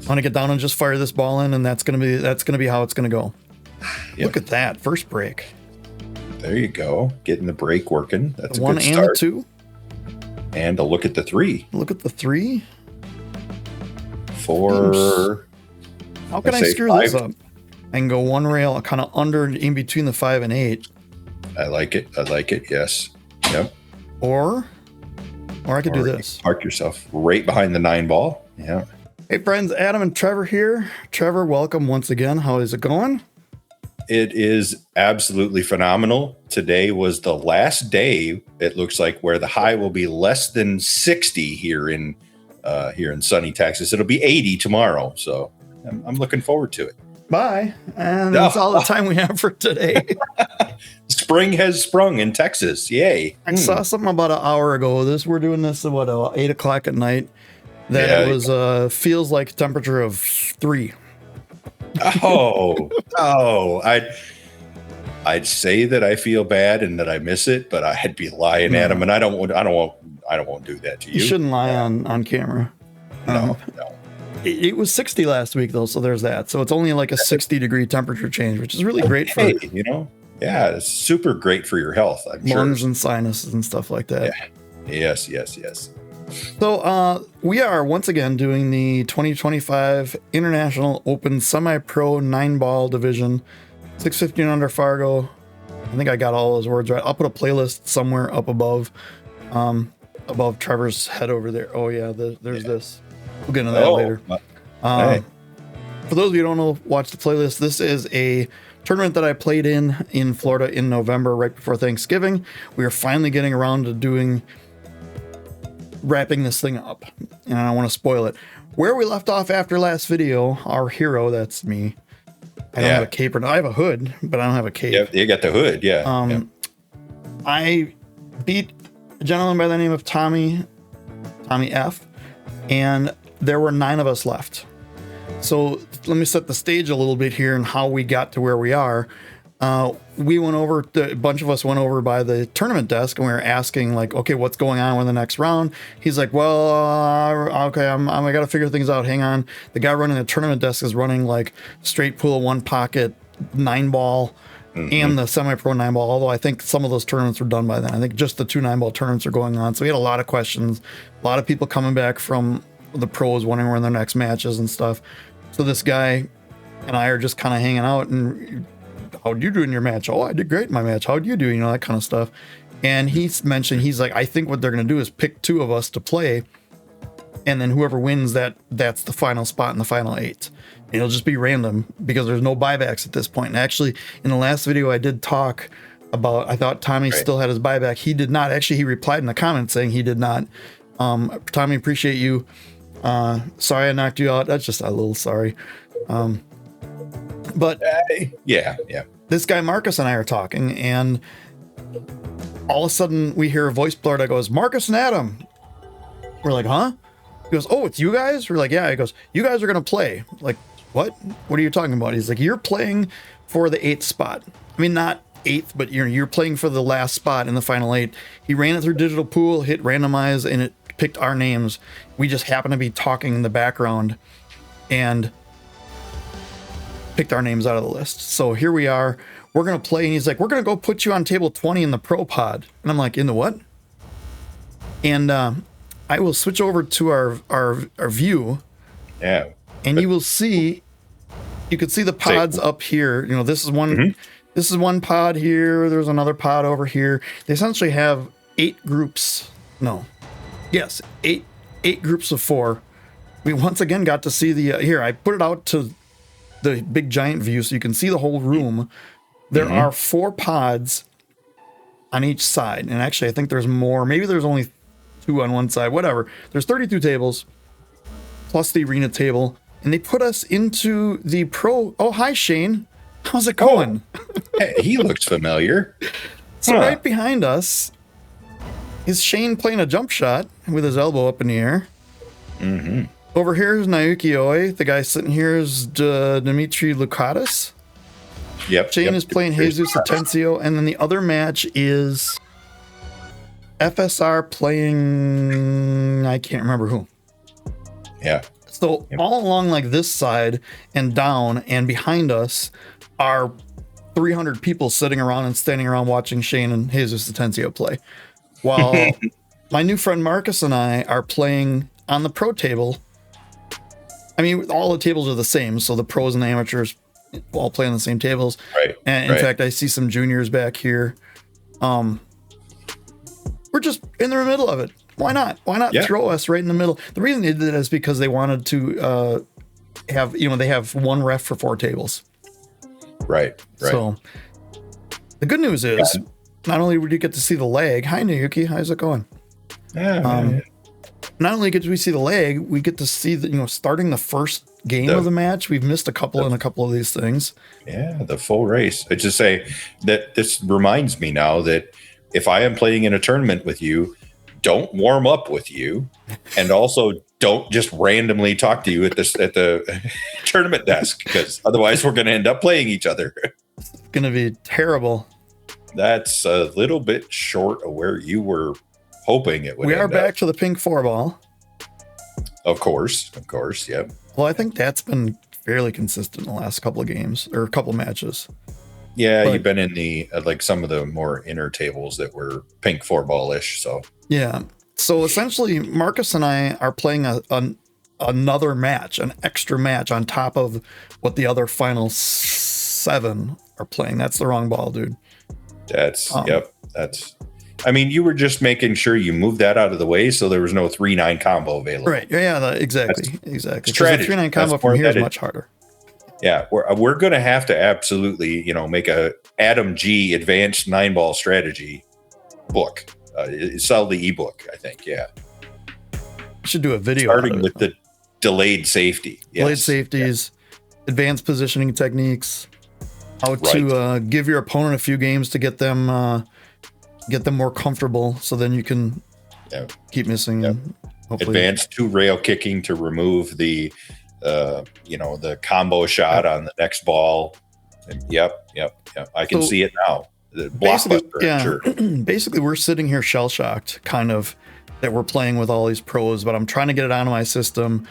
I'm gonna get down and just fire this ball in, and that's gonna be how it's gonna go. Yep. Look at that first break. There you go, getting the break working. That's the a one good and start. the two. And a look at the three. Look at the three. Four. How can I screw this up? I can go one rail kind of under in between the 5 and 8. I like it. Yes. Yep. Or I could do this. Park yourself right behind the 9 ball. Yeah. Hey friends, Adam and Trevor here. Trevor, welcome once again. How is it going? It is absolutely phenomenal. Today was the last day, it looks like, where the high will be less than 60 here in sunny Texas. It'll be 80 tomorrow. So I'm looking forward to it. Bye. And that's all the time we have for today. Spring has sprung in Texas. Yay. I saw something about an hour ago. We're doing this at 8 o'clock at night. That it was feels like temperature of 3. Oh, I'd say that I feel bad and that I miss it, but I'd be lying at him, and I don't want to do that to you. You shouldn't lie on camera. No. It was 60 last week though, so there's that. So it's only like a 60-degree temperature change, which is really great for it's super great for your health. I'm sure. Lungs and sinuses and stuff like that. Yeah. Yes. So we are once again doing the 2025 International Open Semi-Pro 9-ball division, 650 and under Fargo. I think I got all those words right. I'll put a playlist somewhere up above Trevor's head over there. Oh yeah, there's this. We'll get into that later. For those of you who don't know, watch the playlist. This is a tournament that I played in Florida in November, right before Thanksgiving. We are finally getting around to wrapping this thing up, and I don't want to spoil it. Where we left off after last video, our hero, that's me. I don't have a cape, I have a hood, but I don't have a cape. Yeah, you got the hood, yeah. I beat a gentleman by the name of Tommy F, and there were 9 of us left. So let me set the stage a little bit here and how we got to where we are. We went over, a bunch of us went over by the tournament desk, and we were asking like, okay, what's going on with the next round? He's like, well, okay, I got to figure things out. Hang on. The guy running the tournament desk is running like straight pool, 1 pocket, 9-ball, and the semi-pro 9-ball. Although I think some of those tournaments were done by then. I think just the 2 9-ball tournaments are going on. So we had a lot of questions, a lot of people coming back from the pros wondering when their next matches and stuff. So this guy and I are just kind of hanging out, and how'd you do in your match? Oh, I did great in my match. How'd you do? You know, that kind of stuff. And he's like, I think what they're going to do is pick 2 of us to play, and then whoever wins that's the final spot in the final 8. And it'll just be random because there's no buybacks at this point. And actually, in the last video, I did talk about, I thought Tommy still had his buyback. He did not. Actually, he replied in the comments saying he did not. Tommy, appreciate you. Sorry I knocked you out. That's just a little sorry. But yeah. This guy Marcus and I are talking, and all of a sudden we hear a voice blur that goes, Marcus and Adam. We're like, huh? He goes, oh, it's you guys? We're like, yeah. He goes, you guys are gonna play. Like, what? What are you talking about? He's like, you're playing for the 8th spot. I mean, not 8th, but you're playing for the last spot in the final 8. He ran it through digital pool, hit randomize, and it picked our names. We just happened to be talking in the background and picked our names out of the list. So here we are. We're going to play. And he's like, we're going to go put you on table 20 in the pro pod. And I'm like, in the what? And I will switch over to our view. Yeah. And you will see, you can see the pods up here. You know, this is one, this is one pod here. There's another pod over here. They essentially have 8 groups. No. Yes, eight groups of 4. We once again got to see the here. I put it out to the big giant view so you can see the whole room. There are 4 pods on each side, and actually I think there's more. Maybe there's only 2 on one side. Whatever. There's 32 tables plus the arena table, and they put us into the pro. Oh, hi Shane, how's it going? Hey, he looks familiar. So right behind us is Shane playing a jump shot with his elbow up in the air. Over here is Naoki Oe. The guy sitting here is Dimitri Lukatis. Yep. Shane is playing Jesus Atencio. And then the other match is FSR playing, I can't remember who. Yeah. So all along like this side and down and behind us are 300 people sitting around and standing around watching Shane and Jesus Atencio play. While my new friend Marcus and I are playing on the pro table. I mean, all the tables are the same. So the pros and the amateurs all play on the same tables. Right. And in fact, I see some juniors back here. We're just in the middle of it. Why not? Why not throw us right in the middle? The reason they did that is because they wanted to have, they have one ref for 4 tables. Right. So the good news is not only would you get to see the leg. Hi, Nayuki. How's it going? Yeah. Not only get we see the leg, we get to see the, starting the first game of the match. We've missed a couple of these things. Yeah, the full race. I just say that this reminds me now that if I am playing in a tournament with you, don't warm up with you, and also don't just randomly talk to you at the tournament desk, because otherwise we're going to end up playing each other. It's going to be terrible. That's a little bit short of where you were hoping it would. We are back to the pink 4-ball. Of course. Yep. Well, I think that's been fairly consistent in the last couple of games or a couple matches. Yeah, you've been in the like some of the more inner tables that were pink 4-ball-ish. So yeah. So essentially, Marcus and I are playing another match, an extra match on top of what the other final 7 are playing. That's the wrong ball, dude. That's That's. I mean, you were just making sure you moved that out of the way so there was no 3-9 combo available. Right. Yeah. Exactly. Strategy. The 3-9 combo from here is much harder. Yeah, we're going to have to absolutely, make a Adam G advanced 9-ball strategy book. Sell the ebook, I think. Yeah, should do a video starting with the delayed safety. Yes. Delayed safeties, advanced positioning techniques, how to give your opponent a few games to get them more comfortable, so then you can keep missing. Yep. Hopefully. Advanced 2-rail kicking to remove the the combo shot on the next ball. And yep. I can see it now. The blockbuster, sure. Basically, we're sitting here shell shocked, kind of, that we're playing with all these pros, but I'm trying to get it onto my system.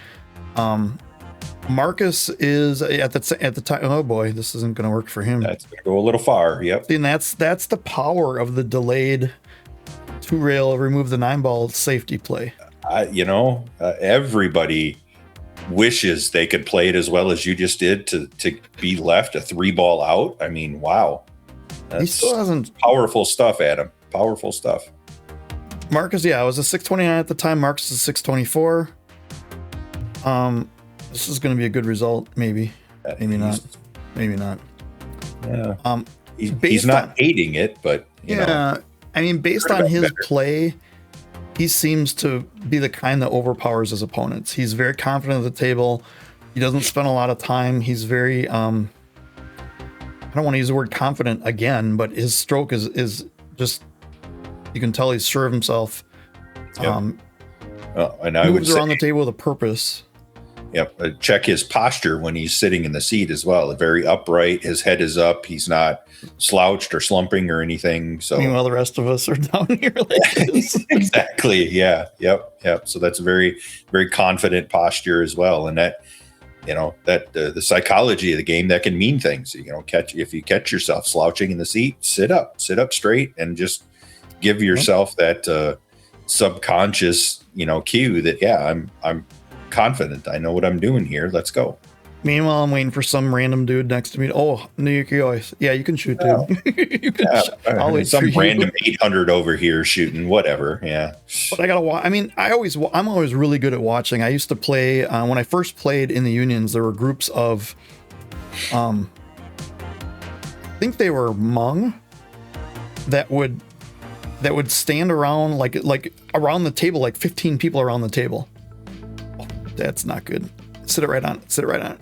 Marcus is at the time. Oh boy, this isn't going to work for him. That's going to go a little far. Yep. And that's the power of the delayed 2-rail remove the 9-ball safety play. Everybody wishes they could play it as well as you just did to be left a 3-ball out. I mean, wow. He still hasn't. Powerful stuff, Adam. Powerful stuff. Marcus, I was a 629 at the time. Marcus is 624. This is going to be a good result. Maybe not. Yeah. He's not hating it, but I mean, based on his play, he seems to be the kind that overpowers his opponents. He's very confident at the table. He doesn't spend a lot of time. He's very I don't want to use the word confident again, but his stroke is just, you can tell he's sure of himself. And I moves around the table with a purpose. Yep. Check his posture when he's sitting in the seat as well. Very upright. His head is up. He's not slouched or slumping or anything. So meanwhile, the rest of us are down here like this. Exactly. Yeah. Yep. So that's a very, very confident posture as well. And that, the psychology of the game, that can mean things. If you catch yourself slouching in the seat, sit up straight, and just give yourself that subconscious, cue that I'm confident. I know what I'm doing here. Let's go. Meanwhile, I'm waiting for some random dude next to me. Oh, Nayuki always. Yeah, you can shoot, dude. You can I'll wait some random 800 over here shooting, whatever. Yeah. But I gotta watch. I mean, I'm always really good at watching. I used to play when I first played in the unions. There were groups of, I think they were Hmong that would stand around like around the table, like 15 people around the table. Oh, that's not good. Sit it right on it.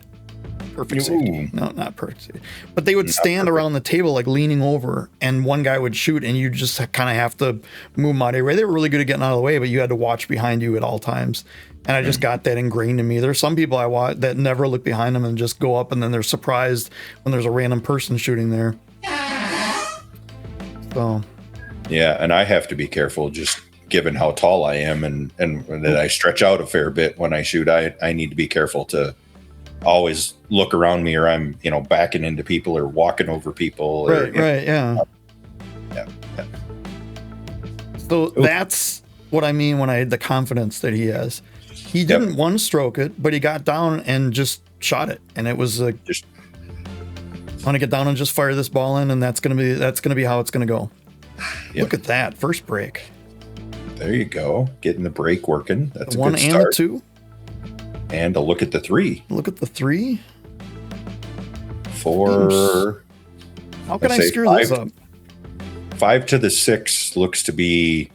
Perfect safety. No, not perfect safety. But they would stand around the table like leaning over, and one guy would shoot, and you just kind of have to move them out of the way. They were really good at getting out of the way, but you had to watch behind you at all times. And I just got that ingrained in me. There's some people I watch that never look behind them and just go up, and then they're surprised when there's a random person shooting there. So. Yeah, and I have to be careful just given how tall I am and that I stretch out a fair bit when I shoot, I need to be careful to always look around me, or I'm, backing into people or walking over people. Right. Yeah. So that's what I mean when I had the confidence that he has. He didn't one stroke it, but he got down and just shot it. And it was like, I want to get down and just fire this ball in, and that's gonna be how it's gonna go. Yep. Look at that first break. There you go, getting the break working. That's the a one good and start. the two, and a look at the three. Look at the three. 4. How can I screw this up? 5 to the 6 looks to be,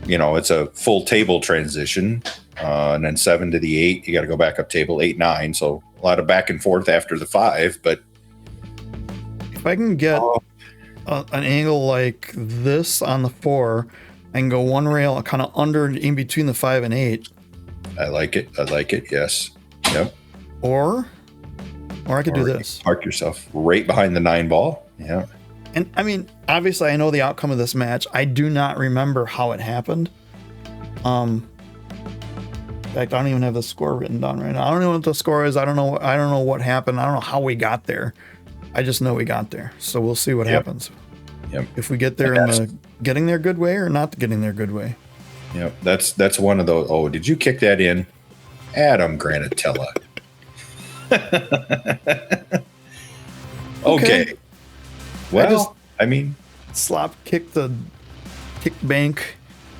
it's a full table transition, and then 7 to the 8. You got to go back up table 8, 9. So a lot of back and forth after the 5, but. If I can get an angle like this on the 4, I can go one rail kind of under in between the 5 and 8. I like it. Yes. Yep. Or I could do this. Park yourself right behind the 9 ball. Yeah. And I mean, obviously I know the outcome of this match. I do not remember how it happened. In fact, I don't even have the score written down right now. I don't know what the score is. I don't know what happened. I don't know how we got there. I just know we got there. So we'll see what happens. Yep. If we get there in the getting there good way or not getting there good way. Yep. That's one of those. Oh, did you kick that in? Adam Granatella. Okay. Well, I mean, slop kick the kick bank,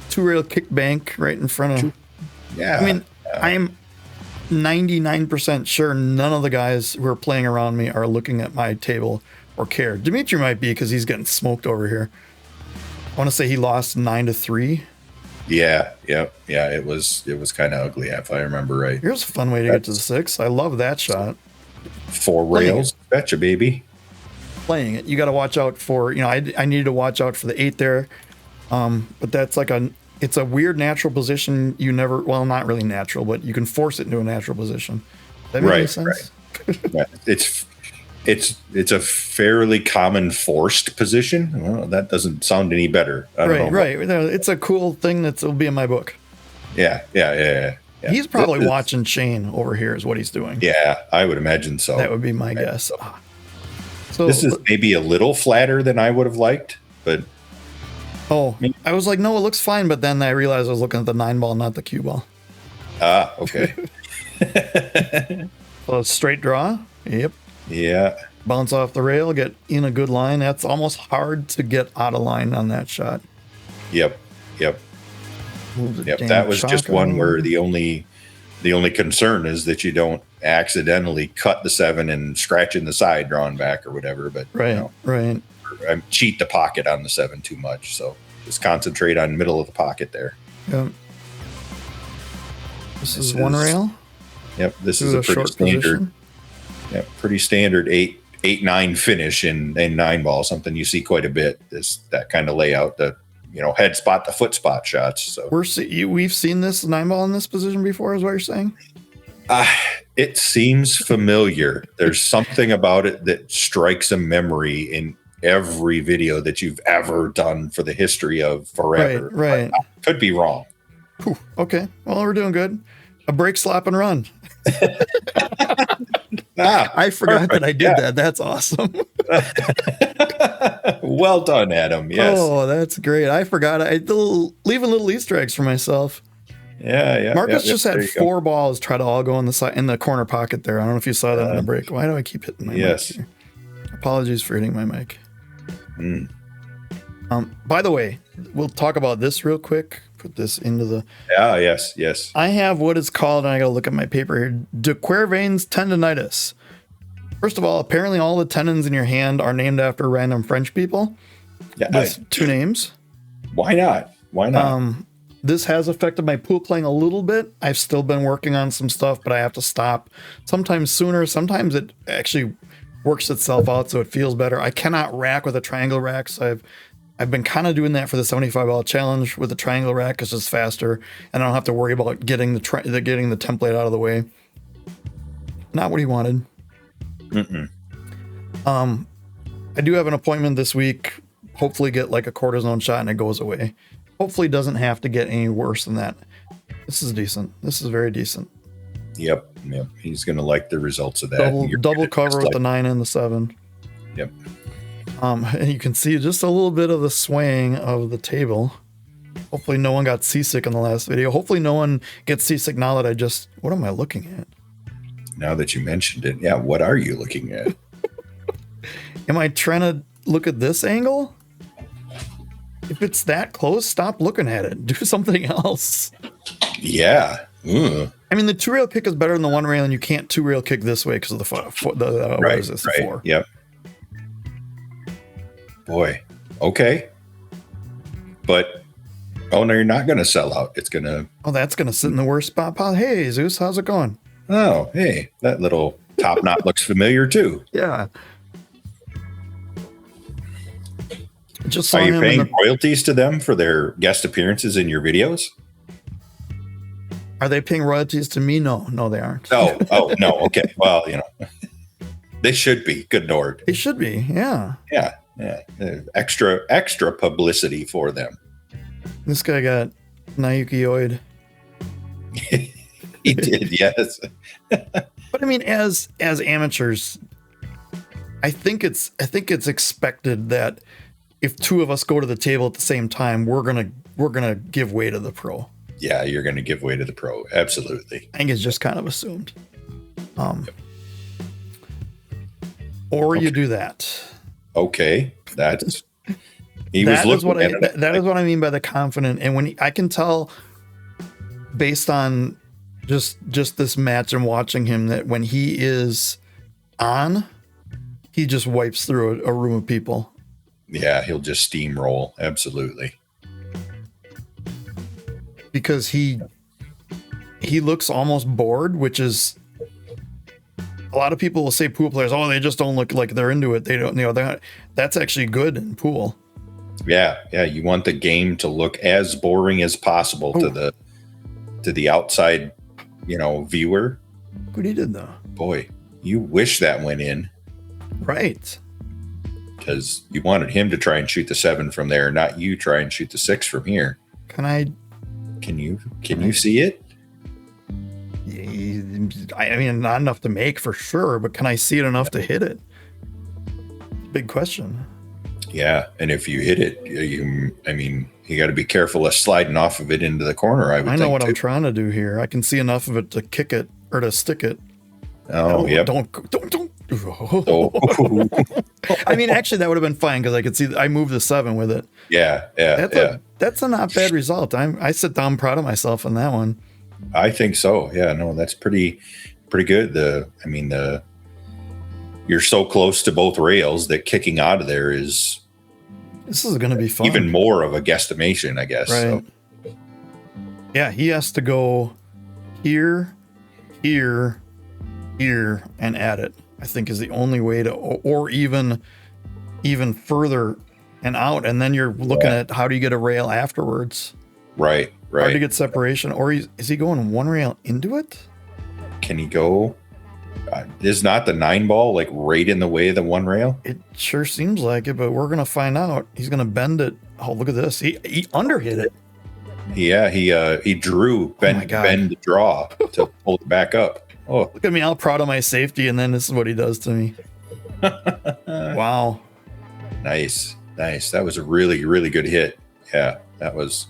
2-rail kick bank right in front of. Yeah. I mean, I am 99% sure none of the guys who are playing around me are looking at my table or care. Dimitri might be because he's getting smoked over here. I want to say he lost 9-3. Yeah. It was kind of ugly if I remember right. Here's a fun way to get to the 6. I love that shot. 4 rails, betcha, baby. Playing it, you got to watch out for. I needed to watch out for the 8 there, but that's like it's a weird natural position. You never, well, not really natural, but you can force it into a natural position. Does that make any sense? Right. It's a fairly common forced position. Well, that doesn't sound any better. I don't know. Right. It's a cool thing that'll be in my book. Yeah. He's probably watching Shane over here is what he's doing. Yeah, I would imagine so. That would be my guess. So this is maybe a little flatter than I would have liked, but. Oh, I was like, no, it looks fine. But then I realized I was looking at the 9 ball, not the cue ball. Okay. So straight draw. Yep. Yeah. Bounce off the rail, get in a good line. That's almost hard to get out of line on that shot. Yep. That was just one where the only concern is that you don't accidentally cut the 7 and scratch in the side drawing back or whatever. But right. I cheat the pocket on the 7 too much, so just concentrate on middle of the pocket there. Yep. This is one rail. Yep. This is a pretty standard. Position. Yep. Pretty standard 8-9 finish in 9 ball. Something you see quite a bit. That kind of layout. The head spot, the foot spot shots. So we've seen this 9 ball in this position before, is what you're saying? It seems familiar. There's something about it that strikes a memory in every video that you've ever done for the history of forever. Right. I could be wrong. Whew, okay. Well, we're doing good. A break, slap, and run. I forgot that I did that. That's awesome. Well done, Adam. Yes. Oh, that's great. I forgot. I leaving little Easter eggs for myself. Yeah. Marcus just had 4 balls try to all go in the corner pocket there. I don't know if you saw that in the break. Why do I keep hitting my mic here? Apologies for hitting my mic. By the way, we'll talk about this real quick. Put this into the. Yes. I have what is called, and I got to look at my paper here, de Quervain's tendonitis. First of all, apparently all the tendons in your hand are named after random French people. Yeah, with 2 names. Why not? This has affected my pool playing a little bit. I've still been working on some stuff, but I have to stop. Sometimes sooner. Sometimes it actually works itself out, so it feels better. I cannot rack with a triangle rack, so I've been kind of doing that for the 75 ball challenge with the triangle rack because it's faster, and I don't have to worry about getting the template out of the way. Not what he wanted. I do have an appointment this week. Hopefully get like a cortisone shot and it goes away. hopefully doesn't have to get any worse than that. This is decent. This is very decent. Yep. He's going to like the results of that. Double cover with the 9 and the 7. Yep. And you can see just a little bit of the swaying of the table. Hopefully no one got seasick in the last video. Hopefully no one gets seasick now that what am I looking at? Now that you mentioned it, yeah, what are you looking at? Am I trying to look at this angle? If it's that close, stop looking at it. Do something else. Yeah. I mean, the 2-rail kick is better than the 1-rail, and you can't 2-rail kick this way because of the Right. What is this? The 4. Yep. Boy. Okay. But no, you're not going to sell out. It's going to. Oh, that's going to sit in the worst spot. Hey, Zeus, how's it going? Oh, hey, that little top knot looks familiar too. Yeah. Just Are you paying royalties to them for their guest appearances in your videos? Are they paying royalties to me? No, they aren't. Oh, no. Okay. Well, they should be. Good Lord. They should be. Yeah. Yeah. Extra publicity for them. This guy got Naoki-oid. He did, yes. But I mean, as amateurs, I think it's expected that if 2 of us go to the table at the same time, we're gonna give way to the pro. Yeah, you're gonna give way to the pro. Absolutely. I think it's just kind of assumed. Or you do that. Okay, that's. That is what I mean by the confident. And when I can tell, based on just this match and watching him, that when he is on, he just wipes through a room of people. Yeah, he'll just steamroll. Absolutely. Because he looks almost bored, which is a lot of people will say pool players, they just don't look like they're into it. They don't, that's actually good in pool. Yeah. You want the game to look as boring as possible to the outside, viewer. What he did though. Boy, you wish that went in. Right. Because you wanted him to try and shoot the 7 from there, not you try and shoot the 6 from here. Can you see it? I mean, not enough to make for sure, but can I see it enough to hit it? Big question. Yeah, and if you hit it, you got to be careful of sliding off of it into the corner. I know what I'm trying to do here. I can see enough of it to kick it or to stick it. Oh, yeah. Don't. Oh. I mean, actually, that would have been fine because I could see I moved the 7 with it. Yeah. That's a not bad result. I sit down proud of myself on that one. I think so. Yeah, no, that's pretty good. You're so close to both rails that kicking out of there is. This is going to be fun. Even more of a guesstimation, I guess. Right. So. Yeah, he has to go here, here, here, and add it. I think is the only way to, or even further and out, and then you're looking at how do you get a rail afterwards. Right. Hard to get separation, or is he going 1 rail into it? Can he go? Is not the 9 ball like right in the way of the 1 rail? It sure seems like it, but we're gonna find out. He's gonna bend it. Oh, look at this! He underhit it. Yeah, he drew bend the draw to pull it back up. Oh, look at me! All proud of my safety, and then this is what he does to me. Wow. Nice. That was a really, really good hit. Yeah, that was.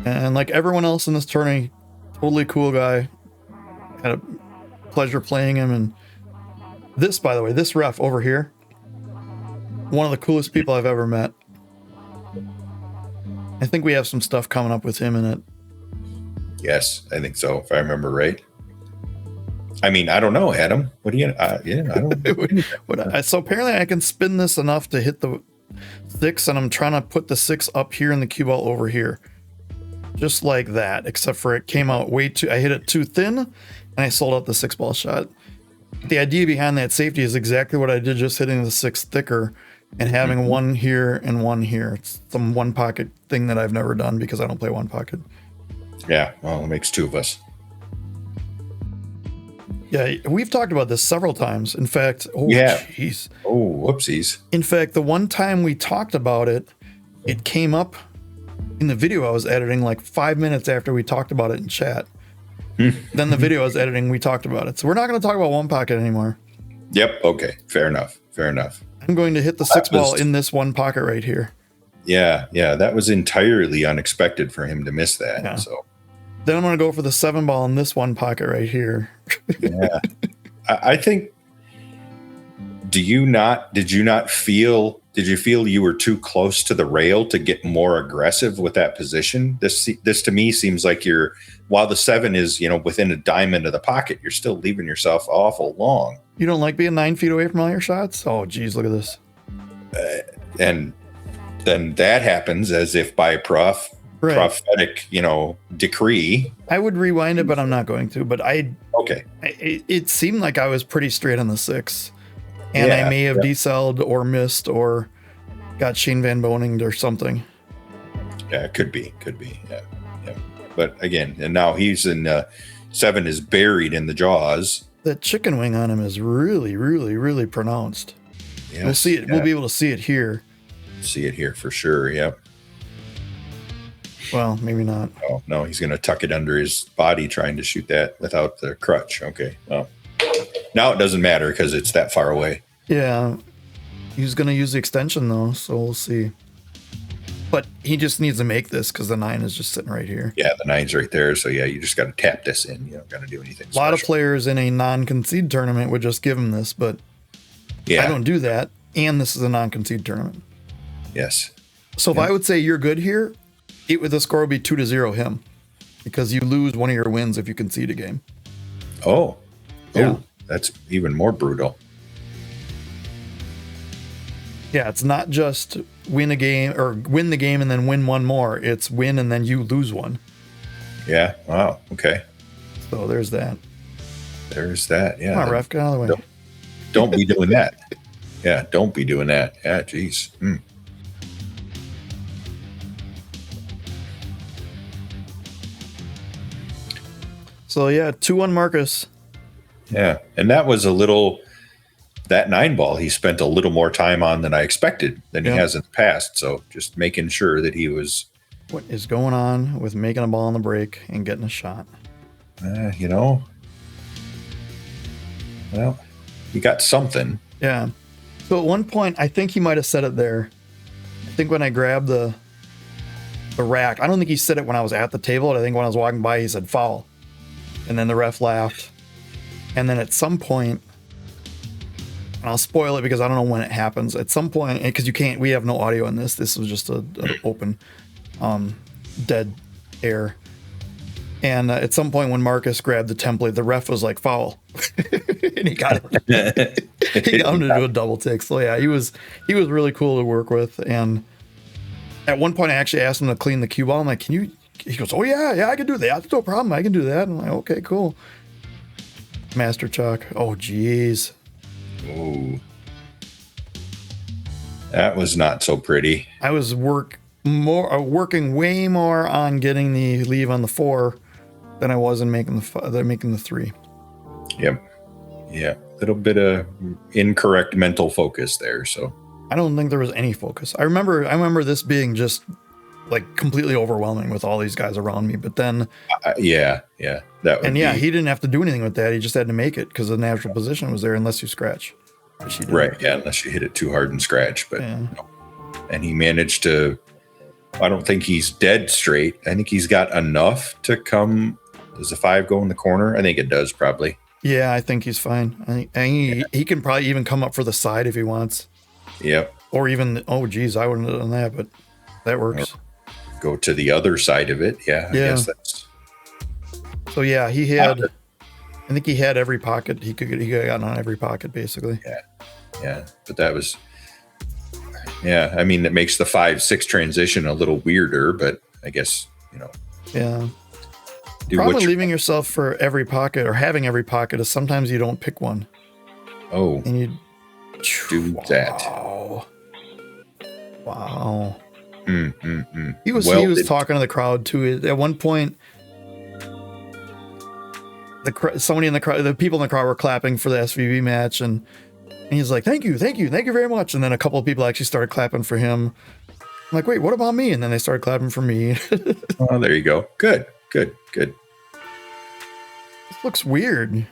And like everyone else in this tourney, totally cool guy. Had a pleasure playing him. And this, by the way, this ref over here, one of the coolest people I've ever met. I think we have some stuff coming up with him in it. Yes, I think so, if I remember right. I mean, I don't know, Adam. What do you? I don't. So apparently, I can spin this enough to hit the 6, and I'm trying to put the 6 up here and the cue ball over here, just like that. Except for it came out way too. I hit it too thin, and I sold out the 6 ball shot. The idea behind that safety is exactly what I did, just hitting the 6 thicker and having one here and one here. It's some one pocket thing that I've never done because I don't play one pocket. Yeah, well, it makes 2 of us. Yeah, we've talked about this several times. In fact, jeez. Oh, whoopsies. In fact, the one time we talked about it, it came up in the video I was editing like 5 minutes after we talked about it in chat. Then the video I was editing, we talked about it. So we're not going to talk about one pocket anymore. Yep. Okay. Fair enough. Fair enough. I'm going to hit the 6 ball in this one pocket right here. Yeah. Yeah. That was entirely unexpected for him to miss that. Yeah. So then I'm going to go for the 7 ball in this one pocket right here. yeah. I think, did you feel you were too close to the rail to get more aggressive with that position? This to me seems like while the 7 is, within a diamond of the pocket, you're still leaving yourself awful long. You don't like being 9 feet away from all your shots? Oh, geez, look at this. And then that happens as if by prophetic, decree. I would rewind it, but I'm not going to. But it seemed like I was pretty straight on the 6. And I may have decelled or missed or got Shane Van Boninged or something. Yeah, it could be. Yeah. But again, and now he's in 7 is buried in the jaws. The chicken wing on him is really, really, really pronounced. Yes, we'll see it. Yeah. We'll be able to see it here. See it here for sure. Yep. Well, maybe not. Oh no, he's going to tuck it under his body trying to shoot that without the crutch. Okay. Well, now it doesn't matter because it's that far away. Yeah. He's going to use the extension though, so we'll see. But he just needs to make this because the 9 is just sitting right here. Yeah, the 9's right there. So yeah, you just got to tap this in. You don't got to do anything special. A lot of players in a non-concede tournament would just give him this, but I don't do that. And this is a non-concede tournament. Yes. So if I would say you're good here, the score would be 2-0 him, because you lose one of your wins if you concede a game. Oh, yeah, that's even more brutal. Yeah, it's not just win a game or win the game and then win one more. It's win and then you lose one. Yeah. Wow. Okay. So there's that. Yeah. Come on, ref, get out of the way. Don't be doing that. Yeah, don't be doing that. Yeah, geez. So yeah, 2-1 Marcus. Yeah, and that was that 9 ball he spent a little more time on than I expected than he has in the past. So just making sure that he was. What is going on with making a ball on the break and getting a shot? Well, he got something. Yeah. So at one point, I think he might have said it there. I think when I grabbed the rack, I don't think he said it when I was at the table. I think when I was walking by, he said foul. And then the ref laughed. And then at some point, and I'll spoil it because I don't know when it happens. At some point, because we have no audio in this. This was just an open, dead air. And at some point when Marcus grabbed the template, the ref was like, foul. And he got it. He got him to do a double take. So yeah, he was really cool to work with. And at one point I actually asked him to clean the cue ball. I'm like, can you? He goes, oh yeah, I can do that. That's no problem. I can do that. I'm like, okay, cool. Master Chuck. Oh, geez. Oh, that was not so pretty. I was working way more on getting the leave on the 4 than I was in making the 3. Yep. Yeah. A little bit of incorrect mental focus there. So I don't think there was any focus. I remember this being just like completely overwhelming with all these guys around me. But then, he didn't have to do anything with that. He just had to make it because the natural position was there, unless you scratch. Right. Yeah. Unless you hit it too hard and scratch. But and he managed to. I don't think he's dead straight. I think he's got enough to come. Does the 5 go in the corner? I think it does probably. Yeah, I think he's fine. He can probably even come up for the side if he wants. Yep. Or even, I wouldn't have done that, but that works. Go to the other side of it. Yeah. I guess that's. So yeah, he had. I think he had every pocket he could got on every pocket basically. Yeah. Yeah, but that was. Yeah, I mean, it makes the 5-6 transition a little weirder, but I guess Yeah. Probably leaving yourself for every pocket or having every pocket is sometimes you don't pick one. Oh. And you do that. Wow. He was talking to the crowd too. At one point, somebody in the crowd, the people in the crowd were clapping for the SVB match, and he's like, "Thank you very much." And then a couple of people actually started clapping for him. I'm like, wait, what about me? And then they started clapping for me. Oh, there you go. Good. This looks weird.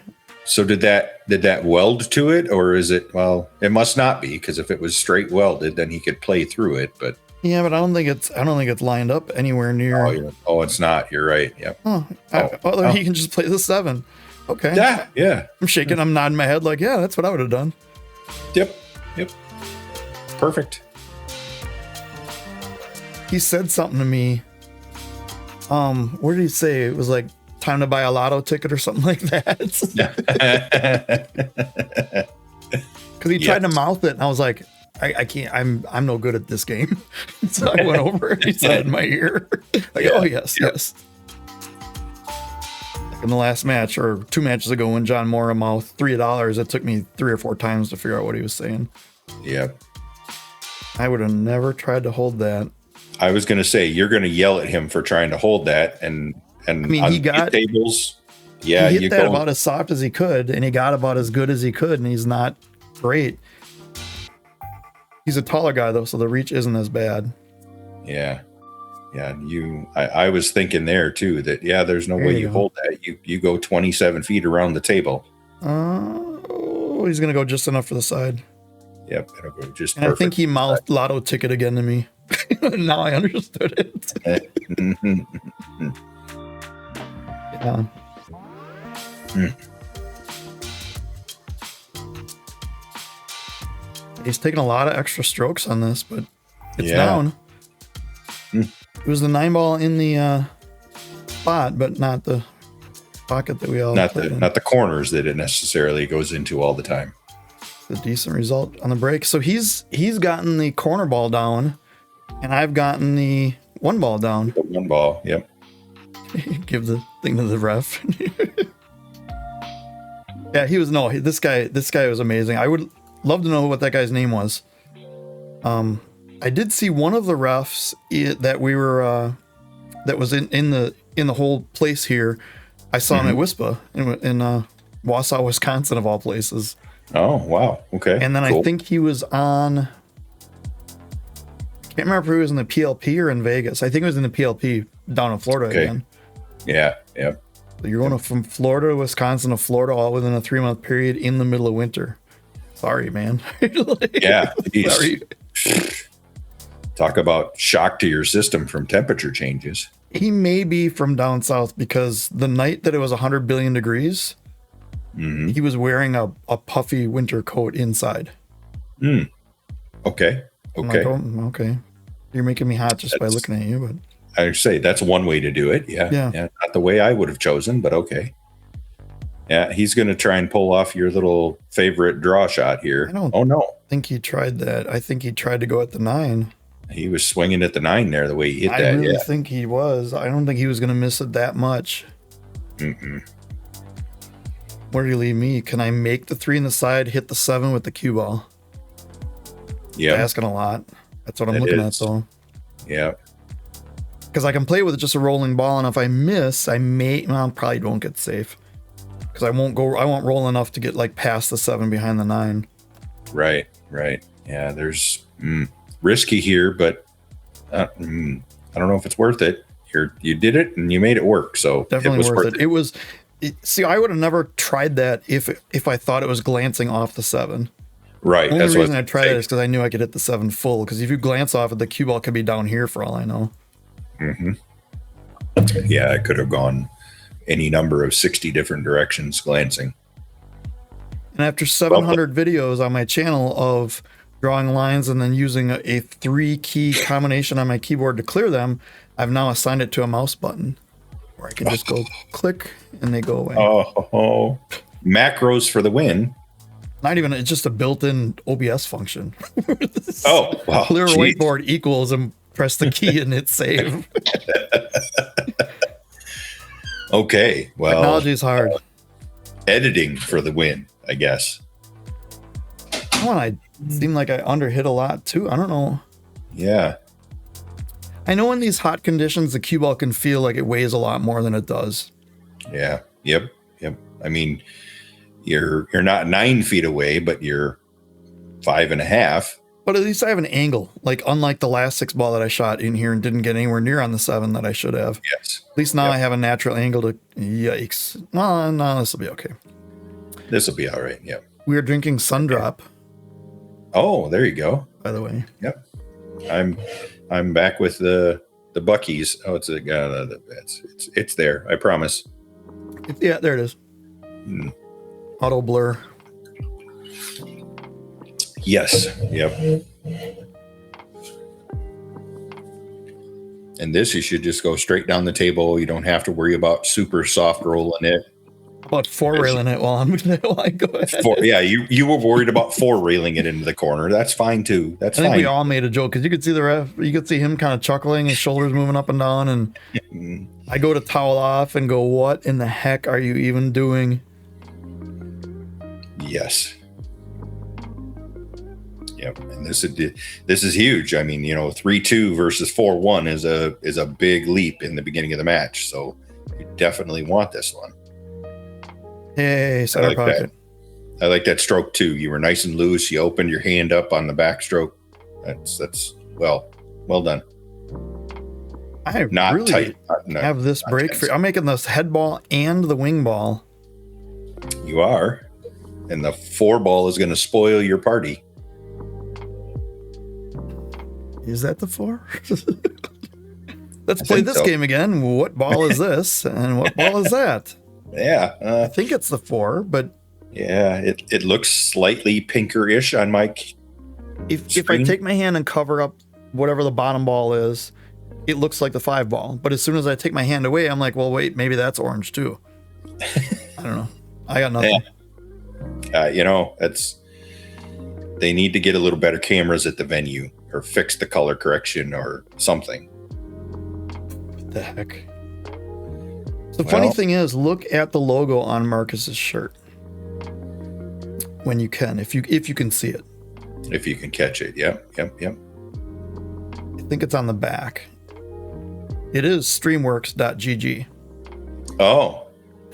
So did that weld to it, or is it? Well, it must not be, because if it was straight welded, then he could play through it. But yeah, but I don't think it's lined up anywhere near. Oh, it's not. You're right. Yep. He can just play the 7. Okay. Yeah. I'm shaking. I'm nodding my head like, yeah, that's what I would have done. Yep. Perfect. He said something to me. What did he say? It was like time to buy a lotto ticket or something like that. Because he tried to mouth it, and I was like, I can't. I'm no good at this game. So I went over and he said in my ear, like, oh yes. Like in the last match or 2 matches ago, when John Mora mouthed $3, it took me 3 or 4 times to figure out what he was saying. Yep. I would have never tried to hold that. I was going to say, you're going to yell at him for trying to hold that, and I mean, he got tables. Yeah, he hit that about as soft as he could, and he got about as good as he could, and he's not great. He's a taller guy though, so the reach isn't as bad. Yeah. I was thinking there too that there's no way you hold that. You go 27 feet around the table. Oh, he's gonna go just enough for the side. Yep, it'll go just. And I think he mouthed lotto ticket again to me. Now I understood it. Yeah. He's taking a lot of extra strokes on this, but it's down. It was the 9-ball in the spot, but not the pocket that we all not the corners that it necessarily goes into all the time. A decent result on the break. So he's gotten the corner ball down, and I've gotten the 1-ball down. The 1-ball, yep. Give the thing to the ref. Yeah, this guy was amazing. I would love to know what that guy's name was. I did see one of the refs that we were that was in the whole place here. I saw him at WISPA in Wausau, Wisconsin, of all places. Oh, wow. Okay. And then cool. I think he was on, I can't remember if he was in the PLP or in Vegas. I think it was in the PLP down in Florida again. Yeah. Yep. So you're going from Florida to Wisconsin to Florida all within a 3-month period in the middle of winter. Sorry, man. Yeah. Sorry. Talk about shock to your system from temperature changes. He may be from down south, because the night that it was 100 billion degrees, he was wearing a puffy winter coat inside. Okay. Like, okay. You're making me hot just by looking at you, but I say that's one way to do it. Yeah. Not the way I would have chosen, but okay. Yeah, he's going to try and pull off your little favorite draw shot here. I think he tried that. I think he tried to go at the 9. He was swinging at the 9 there, the way he hit that. I really think he was. I don't think he was going to miss it that much. Where do you leave me? Can I make the 3 in the side, hit the 7 with the cue ball? Yeah. Asking a lot. That's what I'm looking at, though. Yeah. Because I can play with just a rolling ball, and if I miss, probably won't get safe. Because I won't roll enough to get like past the 7 behind the 9. Right. Yeah, there's risky here, but I don't know if it's worth it. You did it and you made it work, so definitely worth it. See, I would have never tried that if I thought it was glancing off the 7. Right. The only reason I tried it is because I knew I could hit the 7 full. Because if you glance off it, the cue ball could be down here for all I know. Yeah, it could have gone any number of 60 different directions glancing. And after 700 videos on my channel of drawing lines and then using a 3-key combination on my keyboard to clear them, I've now assigned it to a mouse button where I can just go click and they go away. Oh, macros for the win. Not even, it's just a built-in OBS function. Oh, wow. Clear whiteboard equals and press the key and hit save. Okay, well, technology is hard. Editing for the win, I guess. I seem like I underhit a lot too. I don't know. Yeah. I know in these hot conditions, the cue ball can feel like it weighs a lot more than it does. Yeah. Yep. I mean, you're not 9 feet away, but you're 5.5. But at least I have an angle. Like unlike the last 6 ball that I shot in here and didn't get anywhere near on the 7 that I should have. Yes. At least now I have a natural angle to. Yikes! No, this will be okay. This will be all right. Yep. We are drinking Sundrop. Oh, there you go. By the way. Yep. I'm back with the Buckies. Oh, it's there. I promise. Yeah, there it is. Auto blur. Yes. Yep. And this, you should just go straight down the table. You don't have to worry about super soft rolling it. About 4 railing it while I go ahead. You were worried about 4 railing it into the corner. That's fine too. That's fine. I think we all made a joke because you could see the ref. You could see him kind of chuckling, his shoulders moving up and down, and I go to towel off and go, "What in the heck are you even doing?" Yes. Yep. And this is huge. I mean, 3-2 versus 4-1 is a big leap in the beginning of the match. So you definitely want this one. Hey, center pocket. I like that stroke too. You were nice and loose. You opened your hand up on the backstroke. That's well done. I not really tight. Have this break for. I'm making this head ball and the wing ball. You are, and the 4 ball is going to spoil your party. Is that the 4? Let's play this game again. What ball is this, and what ball is that? Yeah, I think it's the 4, but yeah, it looks slightly pinker-ish on my. If I take my hand and cover up whatever the bottom ball is, it looks like the 5 ball. But as soon as I take my hand away, I'm like, well, wait, maybe that's orange too. I don't know. I got nothing. It's they need to get a little better cameras at the venue or fix the color correction or something. What the heck? The funny thing is, look at the logo on Marcus's shirt when you can, if you can see it. If you can catch it, yep. I think it's on the back. It is streamworks.gg. Oh,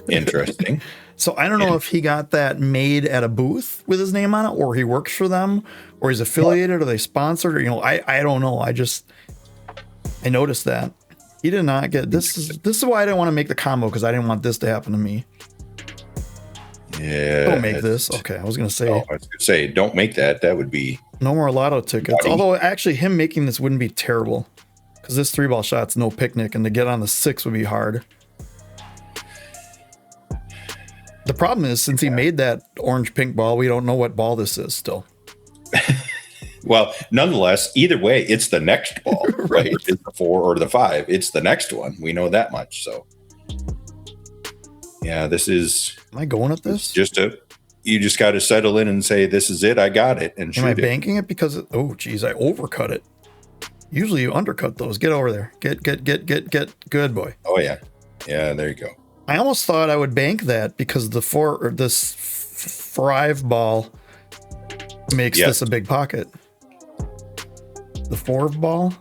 interesting. So I don't know if he got that made at a booth with his name on it, or he works for them, or he's affiliated, or they sponsored, or I don't know. I noticed that. He did not get this. Is why I didn't want to make the combo, because I didn't want this to happen to me. Yeah. Don't make this. Okay, I was gonna say. Don't make that. That would be no more lotto tickets. Buddy. Although actually, him making this wouldn't be terrible, because this 3-ball shot's no picnic, and to get on the 6 would be hard. The problem is, since he made that orange pink ball, we don't know what ball this is still. Well, nonetheless, either way, it's the next ball, right? It's the 4 or the 5. It's the next one. We know that much. So, yeah, this is. Am I going at this? You just got to settle in and say, "This is it. I got it." And am I banking it because? I overcut it. Usually you undercut those. Get over there. Get. Good boy. Oh yeah. There you go. I almost thought I would bank that because this 5 ball makes this a big pocket. The 4 ball?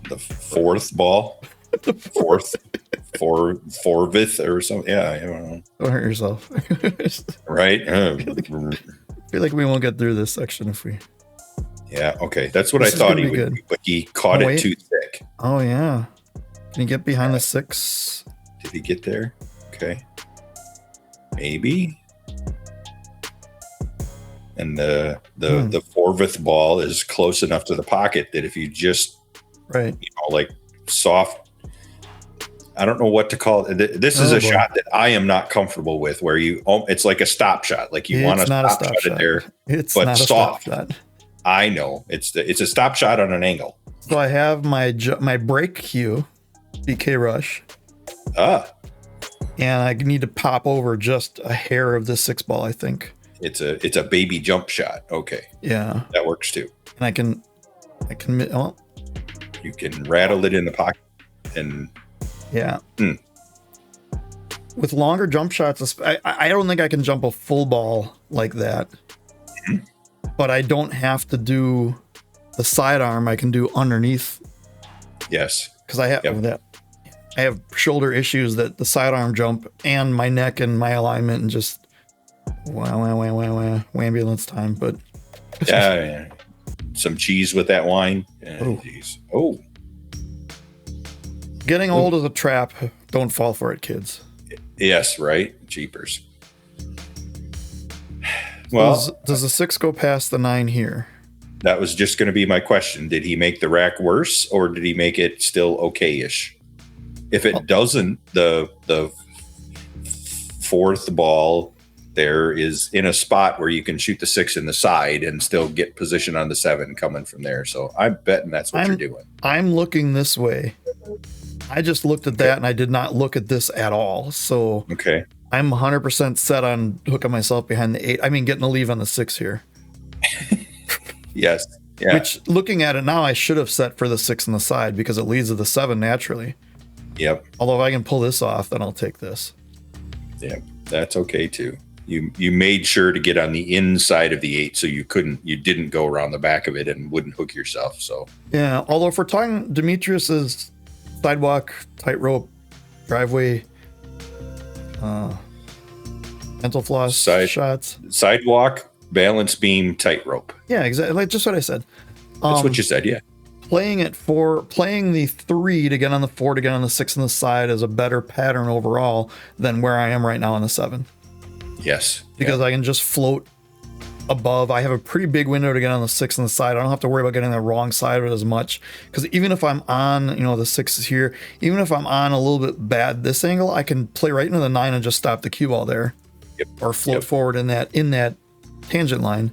The 4th ball? Fourth or something. Yeah, I don't know. Don't hurt yourself. Right? I feel like we won't get through this section if we... Yeah, okay. That's what I thought he would do, but he caught it too thick. Oh, yeah. Can you get behind the 6? Did he get there? Okay. Maybe. And the 4th ball is close enough to the pocket that if you just like soft, I don't know what to call it. This is a shot that I am not comfortable with, where it's like a stop shot. Like you want to stop shot it there, but not soft. Stop shot. I know it's a stop shot on an angle. So I have my break cue, BK Rush. And I need to pop over just a hair of the 6 ball, I think. It's a baby jump shot. Okay. Yeah. That works too. And I can you can rattle it in the pocket and yeah. With longer jump shots, I don't think I can jump a full ball like that. Mm-hmm. But I don't have to do the sidearm. I can do underneath. Yes. Because I have that. I have shoulder issues that the sidearm jump and my neck and my alignment and just wow, ambulance time. But yeah. some cheese with that wine. Oh. Geez. Oh, Getting old is a trap. Don't fall for it, kids. yes, right. Jeepers. Well, Does the 6 go past the 9 here? that was just going to be my question. Did he make the rack worse, or did he make it still okay-ish? If it doesn't, the fourth ball there is in a spot where you can shoot the 6 in the side and still get position on the 7 coming from there. So I'm betting that's what you're doing. I'm looking this way. I just looked at that and I did not look at this at all. So Okay. I'm 100% set on hooking myself behind the 8. I mean, getting a leave on the 6 here. Yes. Yeah. Which, looking at it now, I should have set for the 6 on the side because it leads to the 7 naturally. Yep. Although if I can pull this off, then I'll take this. Yeah. That's okay too. You made sure to get on the inside of the 8 so you didn't go around the back of it and wouldn't hook yourself. So Yeah. Although if we're talking Demetrius's sidewalk, tightrope, driveway, mental floss shots. Sidewalk, balance beam, tightrope. Yeah, exactly. Like just what I said. That's what you said. Yeah. Playing the 3 to get on the 4 to get on the 6 on the side is a better pattern overall than where I am right now on the 7. Yes. Because I can just float above. I have a pretty big window to get on the 6 on the side. I don't have to worry about getting the wrong side of it as much. Because even if I'm on, the 6 is here, even if I'm on a little bit bad this angle, I can play right into the 9 and just stop the cue ball there. Yep. Or float forward in that tangent line.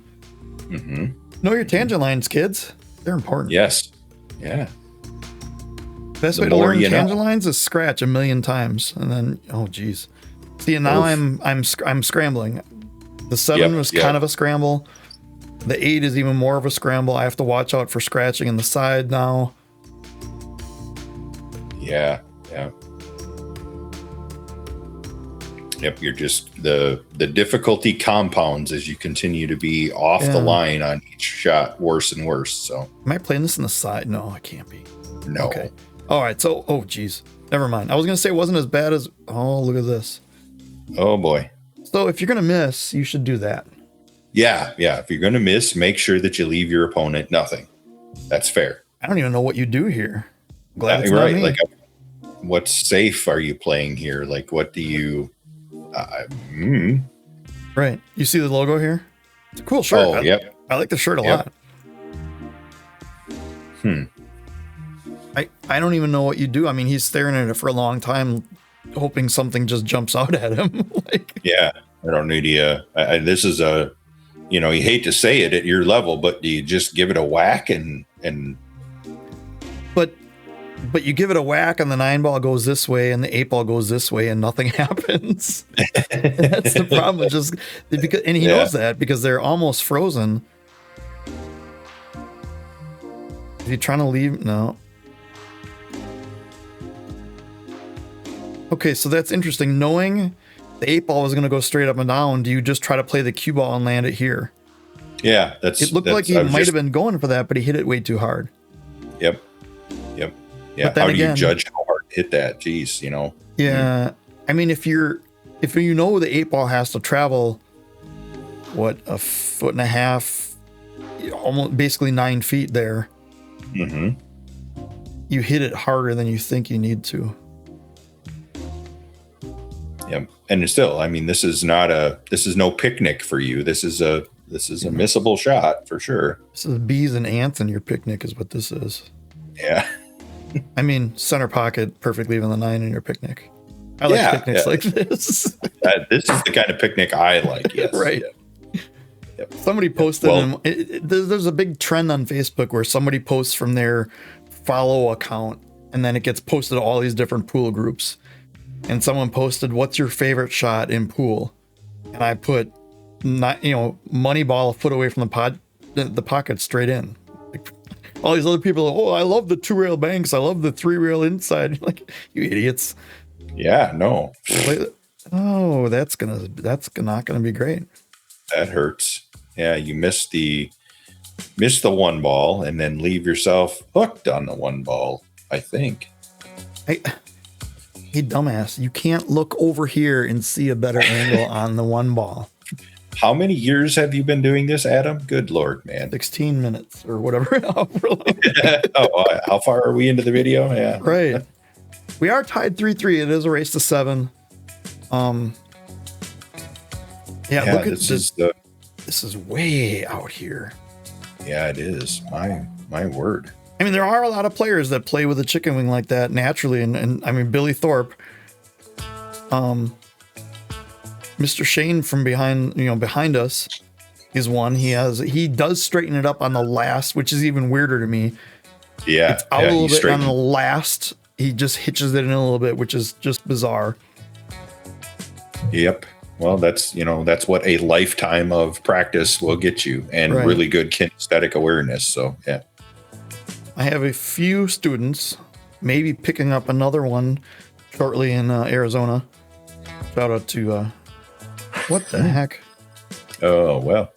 Mm-hmm. Know your tangent lines, kids. They're important. Yes. Yeah. Best way to learn tangent lines is scratch a million times, and then geez. See, and now I'm scrambling. The 7 was kind of a scramble. The 8 is even more of a scramble. I have to watch out for scratching in the side now. Yeah. Yeah. Yep. You're just the difficulty compounds as you continue to be off the line on each shot, worse and worse. So am I playing this in the side? No, I can't be. No. Okay. All right. So, geez. Never mind. I was going to say it wasn't as bad as, look at this. Oh boy. So if you're going to miss, you should do that. Yeah. Yeah. If you're going to miss, make sure that you leave your opponent nothing. That's fair. I don't even know what you do here. Glad it's not right. me. Like, what safe are you playing here? Like, what do you, Right. You see the logo here? It's a cool shirt. Oh, yep. I like the shirt a lot. I don't even know what you do. I mean, he's staring at it for a long time, hoping something just jumps out at him. Yeah. I don't need you. This is you hate to say it at your level, but do you just give it a whack and But you give it a whack and the 9 ball goes this way and the 8 ball goes this way and nothing happens. That's the problem. And he knows that because they're almost frozen. Is he trying to leave? No. Okay, so that's interesting. Knowing the 8 ball was going to go straight up and down, do you just try to play the cue ball and land it here? Yeah, it looked like he might have been going for that, but he hit it way too hard. Yep. Yeah. How do you judge how hard to hit that? Jeez, Yeah. I mean, if you know the 8 ball has to travel, what, 1.5 feet, almost basically 9 feet there. Mm-hmm. You hit it harder than you think you need to. Yeah. And still, I mean, this is no picnic for you. This is a missable shot for sure. This is bees and ants in your picnic is what this is. Yeah. I mean, center pocket, perfectly even the 9 in your picnic. I like picnics like this. This is the kind of picnic I like. Yes. Right. Yep. Somebody posted, there's a big trend on Facebook where somebody posts from their follow account and then it gets posted to all these different pool groups. And someone posted, "What's your favorite shot in pool?" And I put, money ball a foot away from the pocket straight in. All these other people are, I love the 2-rail banks. I love the 3-rail inside. Like, you idiots. Yeah, no. Oh, that's not gonna be great. That hurts. Yeah, you miss the 1 ball and then leave yourself hooked on the 1 ball, I think. Hey, dumbass, you can't look over here and see a better angle on the 1 ball. How many years have you been doing this, Adam? Good Lord, man. 16 minutes or whatever. How far are we into the video? Yeah. Right. We are tied 3-3. It is a race to 7. Yeah, look at this. This is way out here. Yeah, it is. My word. I mean, there are a lot of players that play with a chicken wing like that naturally, and I mean Billy Thorpe, Mr. Shane from behind us is one. He does straighten it up on the last, which is even weirder to me. Yeah, it's out a little bit on the last. He just hitches it in a little bit, which is just bizarre. Yep. Well, that's what a lifetime of practice will get you, and really good kinesthetic awareness. So, yeah. I have a few students, maybe picking up another one shortly in Arizona. Shout out to what the heck? Oh, well.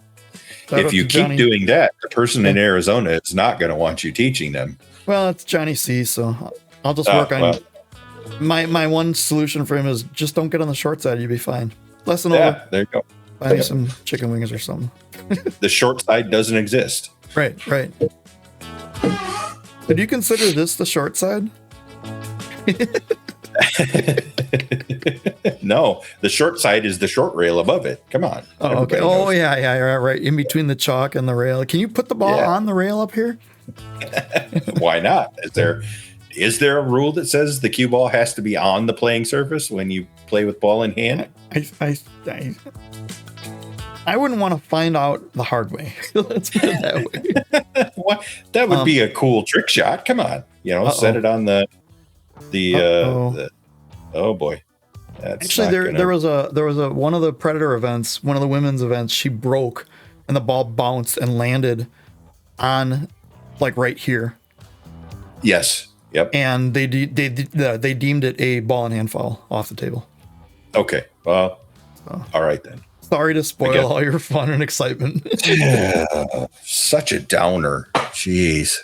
If you keep doing that, the person in Arizona is not going to want you teaching them. Well, it's Johnny C, so I'll just work on my one solution for him is just don't get on the short side. You'll be fine. Lesson over. There you go. Buy me some chicken wings or something. The short side doesn't exist. Right. Would you consider this the short side? No, the short side is the short rail above it. Come on. Oh, okay. Oh, yeah, right. In between the chalk and the rail. Can you put the ball on the rail up here? Why not? Is there a rule that says the cue ball has to be on the playing surface when you play with ball in hand? I wouldn't want to find out the hard way. Let's put it that way. That would be a cool trick shot. Come on, set it on the oh boy. That's actually there was a one of the Predator events, one of the women's events. She broke, and the ball bounced and landed on like right here. Yes. Yep. And they deemed it a ball and hand foul off the table. Okay. Well, all right then. Sorry to spoil all your fun and excitement. Such a downer. Jeez.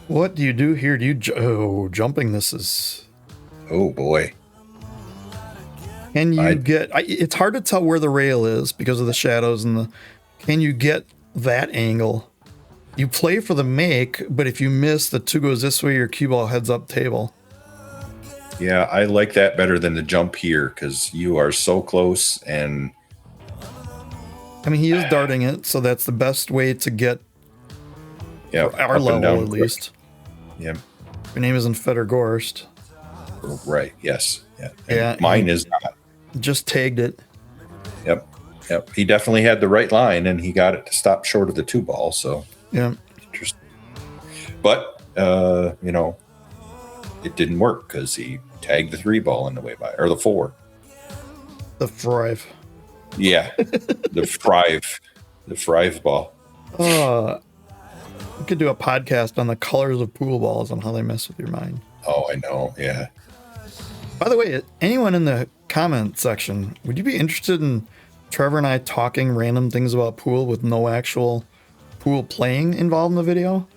What do you do here? Do you jumping? This is. Oh boy. Can you get? It's hard to tell where the rail is because of the shadows and the. Can you get that angle? You play for the make, but if you miss, the 2 goes this way, your cue ball heads up table. Yeah, I like that better than the jump here because you are so close. And I mean, he is darting it, so that's the best way to get our level, at least. Yeah. Your name isn't Feder Gorst. Right, yes. Yeah. Mine is not. Just tagged it. Yep. He definitely had the right line, and he got it to stop short of the 2 ball, so. Yeah. Interesting. But, it didn't work because he tagged the 3 ball in the way by, or the 4. The Thrive. Yeah. The Thrive ball. We could do a podcast on the colors of pool balls and how they mess with your mind. Oh, I know. Yeah. By the way, anyone in the comment section, would you be interested in Trevor and I talking random things about pool with no actual pool playing involved in the video?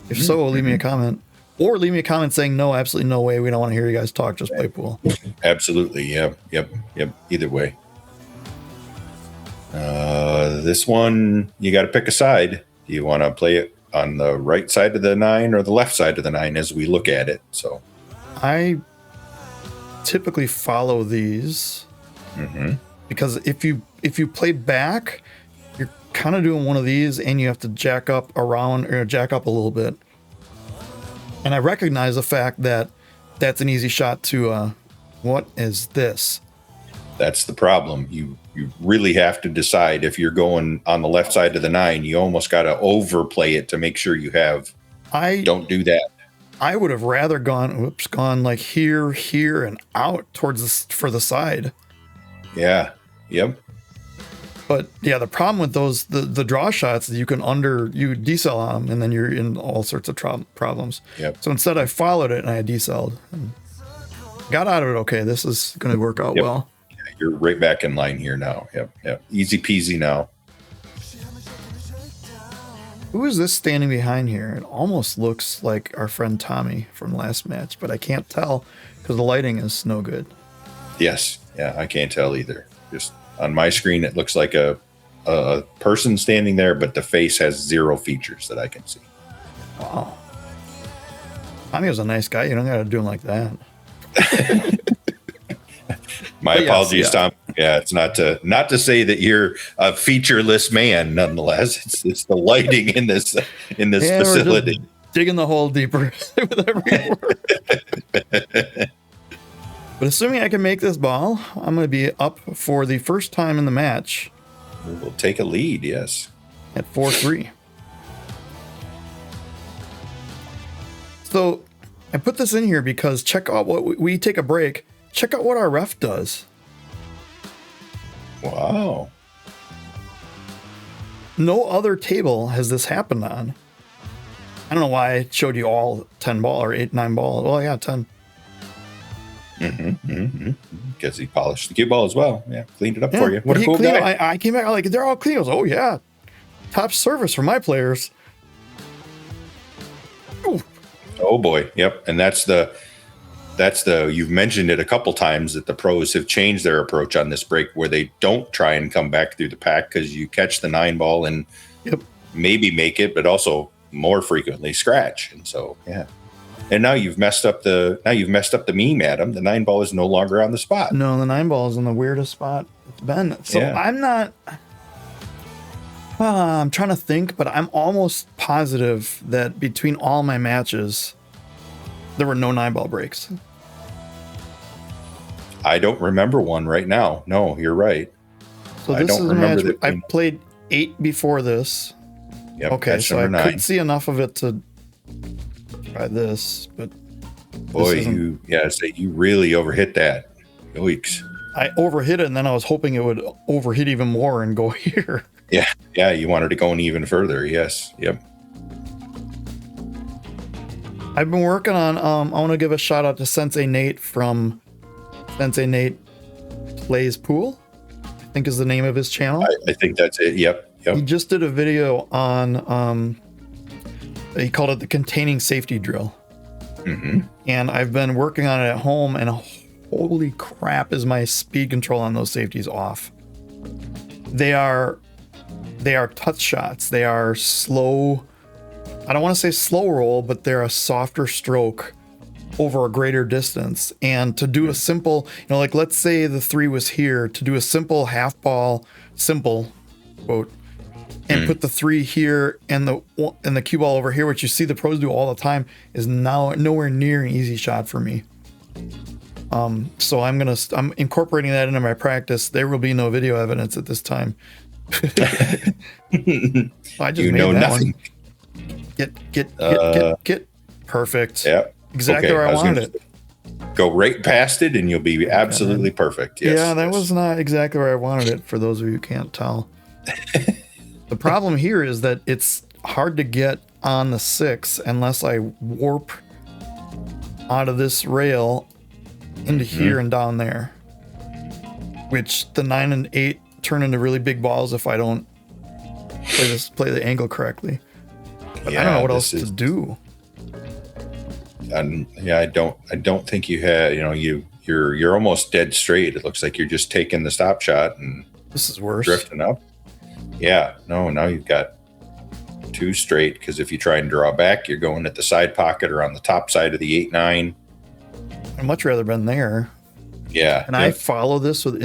If so, leave me a comment. Or leave me a comment saying, no, absolutely no way. We don't want to hear you guys talk. Just play pool. Absolutely. Yep. Either way. This one, you got to pick a side. Do you want to play it on the right side of the 9 or the left side of the 9 as we look at it? So I typically follow these because if you play back, you're kind of doing one of these and you have to jack up around or jack up a little bit. And I recognize the fact that that's an easy shot to, what is this? That's the problem. You really have to decide if you're going on the left side of the 9, you almost got to overplay it to make sure you have. Don't do that. I would have rather gone like here, and out towards for the side. Yeah. Yep. But yeah, the problem with those, the draw shots, you decel on them and then you're in all sorts of problems. Yep. So instead I followed it and I decelled and got out of it. Okay. This is going to work out well. Yeah, you're right back in line here now. Yep. Easy peasy now. Who is this standing behind here? It almost looks like our friend Tommy from last match, but I can't tell because the lighting is no good. Yes. Yeah. I can't tell either. Just On my screen, it looks like a person standing there, but the face has 0 features that I can see. Wow. Tommy was a nice guy. You don't got to do him like that. My apologies, Tom. Yeah, it's not to say that you're a featureless man. Nonetheless, it's the lighting in this facility. Digging the hole deeper with every word. But assuming I can make this ball, I'm going to be up for the first time in the match. We'll take a lead, yes. At 4-3. So I put this in here because check out what we take a break. Check out what our ref does. Wow. No other table has this happened on. I don't know why I showed you all 10 ball or 9 ball. Well, yeah, 10. Because he polished the cue ball as well. Yeah, cleaned it up for you. What a cool guy. I came back like, they're all clean. I was, oh, yeah. Top service for my players. Ooh. Oh, boy. Yep. And that's the you've mentioned it a couple times that the pros have changed their approach on this break where they don't try and come back through the pack because you catch the 9 ball and maybe make it, but also more frequently scratch. And so, yeah. And now you've messed up the meme, Adam. The 9 ball is no longer on the spot. No, the 9 ball is in the weirdest spot it's been. So I'm not. I'm trying to think, but I'm almost positive that between all my matches, there were no 9 ball breaks. I don't remember one right now. No, you're right. So this is a match. I played 8 before this. Yep, okay, so I couldn't see enough of it to try this, but boy, you really overhit that. Yikes. I overhit it, and then I was hoping it would overhit even more and go here. Yeah, you wanted to go in even further. Yes, yep. I've been working on. I want to give a shout out to Sensei Nate from Sensei Nate Plays Pool, I think is the name of his channel. I think that's it. Yep. He just did a video on. He called it the containing safety drill. And I've been working on it at home, and holy crap, is my speed control on those safeties off. They are touch shots. They are slow. I don't want to say slow roll, but they're a softer stroke over a greater distance. And to do a simple, like let's say the 3 was here, to do a simple half ball, simple quote, and put the 3 here and the cue ball over here, which you see the pros do all the time, is now nowhere near an easy shot for me. So I'm incorporating that into my practice. There will be no video evidence at this time. I just made that nothing. One. Get perfect. Yeah. Exactly where I wanted it. Go right past it and you'll be absolutely perfect. Yes, yeah, that was not exactly where I wanted it, for those of you who can't tell. The problem here is that it's hard to get on the 6 unless I warp out of this rail into here and down there, which the 9 and 8 turn into really big balls if I don't play the angle correctly. But I don't know what else to do. I don't think you had. You're almost dead straight. It looks like you're just taking the stop shot and this is worse. Drifting up. Yeah, no, now you've got 2 straight, because if you try and draw back, you're going at the side pocket or on the top side of the 8-9. I'd much rather been there. Yeah. And I follow this with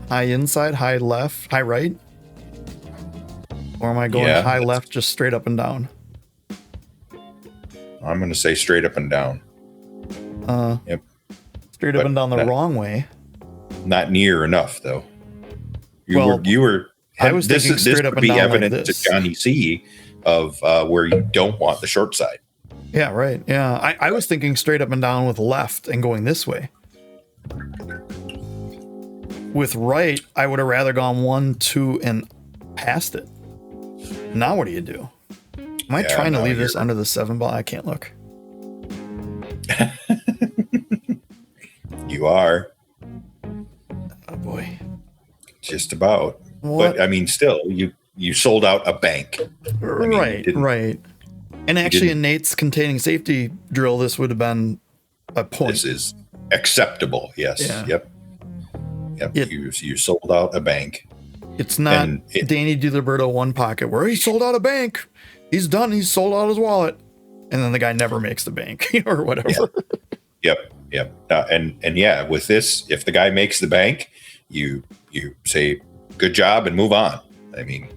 high left, high right? Or am I going high left, just straight up and down? I'm going to say straight up and down. Yep. Straight up and down the wrong way. Not near enough, though. I was thinking straight up and down evident like this. To Johnny C of where you don't want the short side. Yeah, right. Yeah, I was thinking straight up and down with left and going this way. With right, I would have rather gone 1, 2, and past it. Now what do you do? Am I trying to leave this under the 7 ball? I can't look. You are. Oh boy. Just about. What? But I mean, still, you sold out a bank. Right. And actually, in Nate's containing safety drill, this would have been a point. This is acceptable. Yes. Yeah. Yep. Yep. It- You sold out a bank. It's not And Danny DiLiberto one pocket where he sold out a bank. He's done. He's sold out his wallet. And then the guy never makes the bank or whatever. Yep. And yeah, with this, if the guy makes the bank, you say good job and move on. I mean,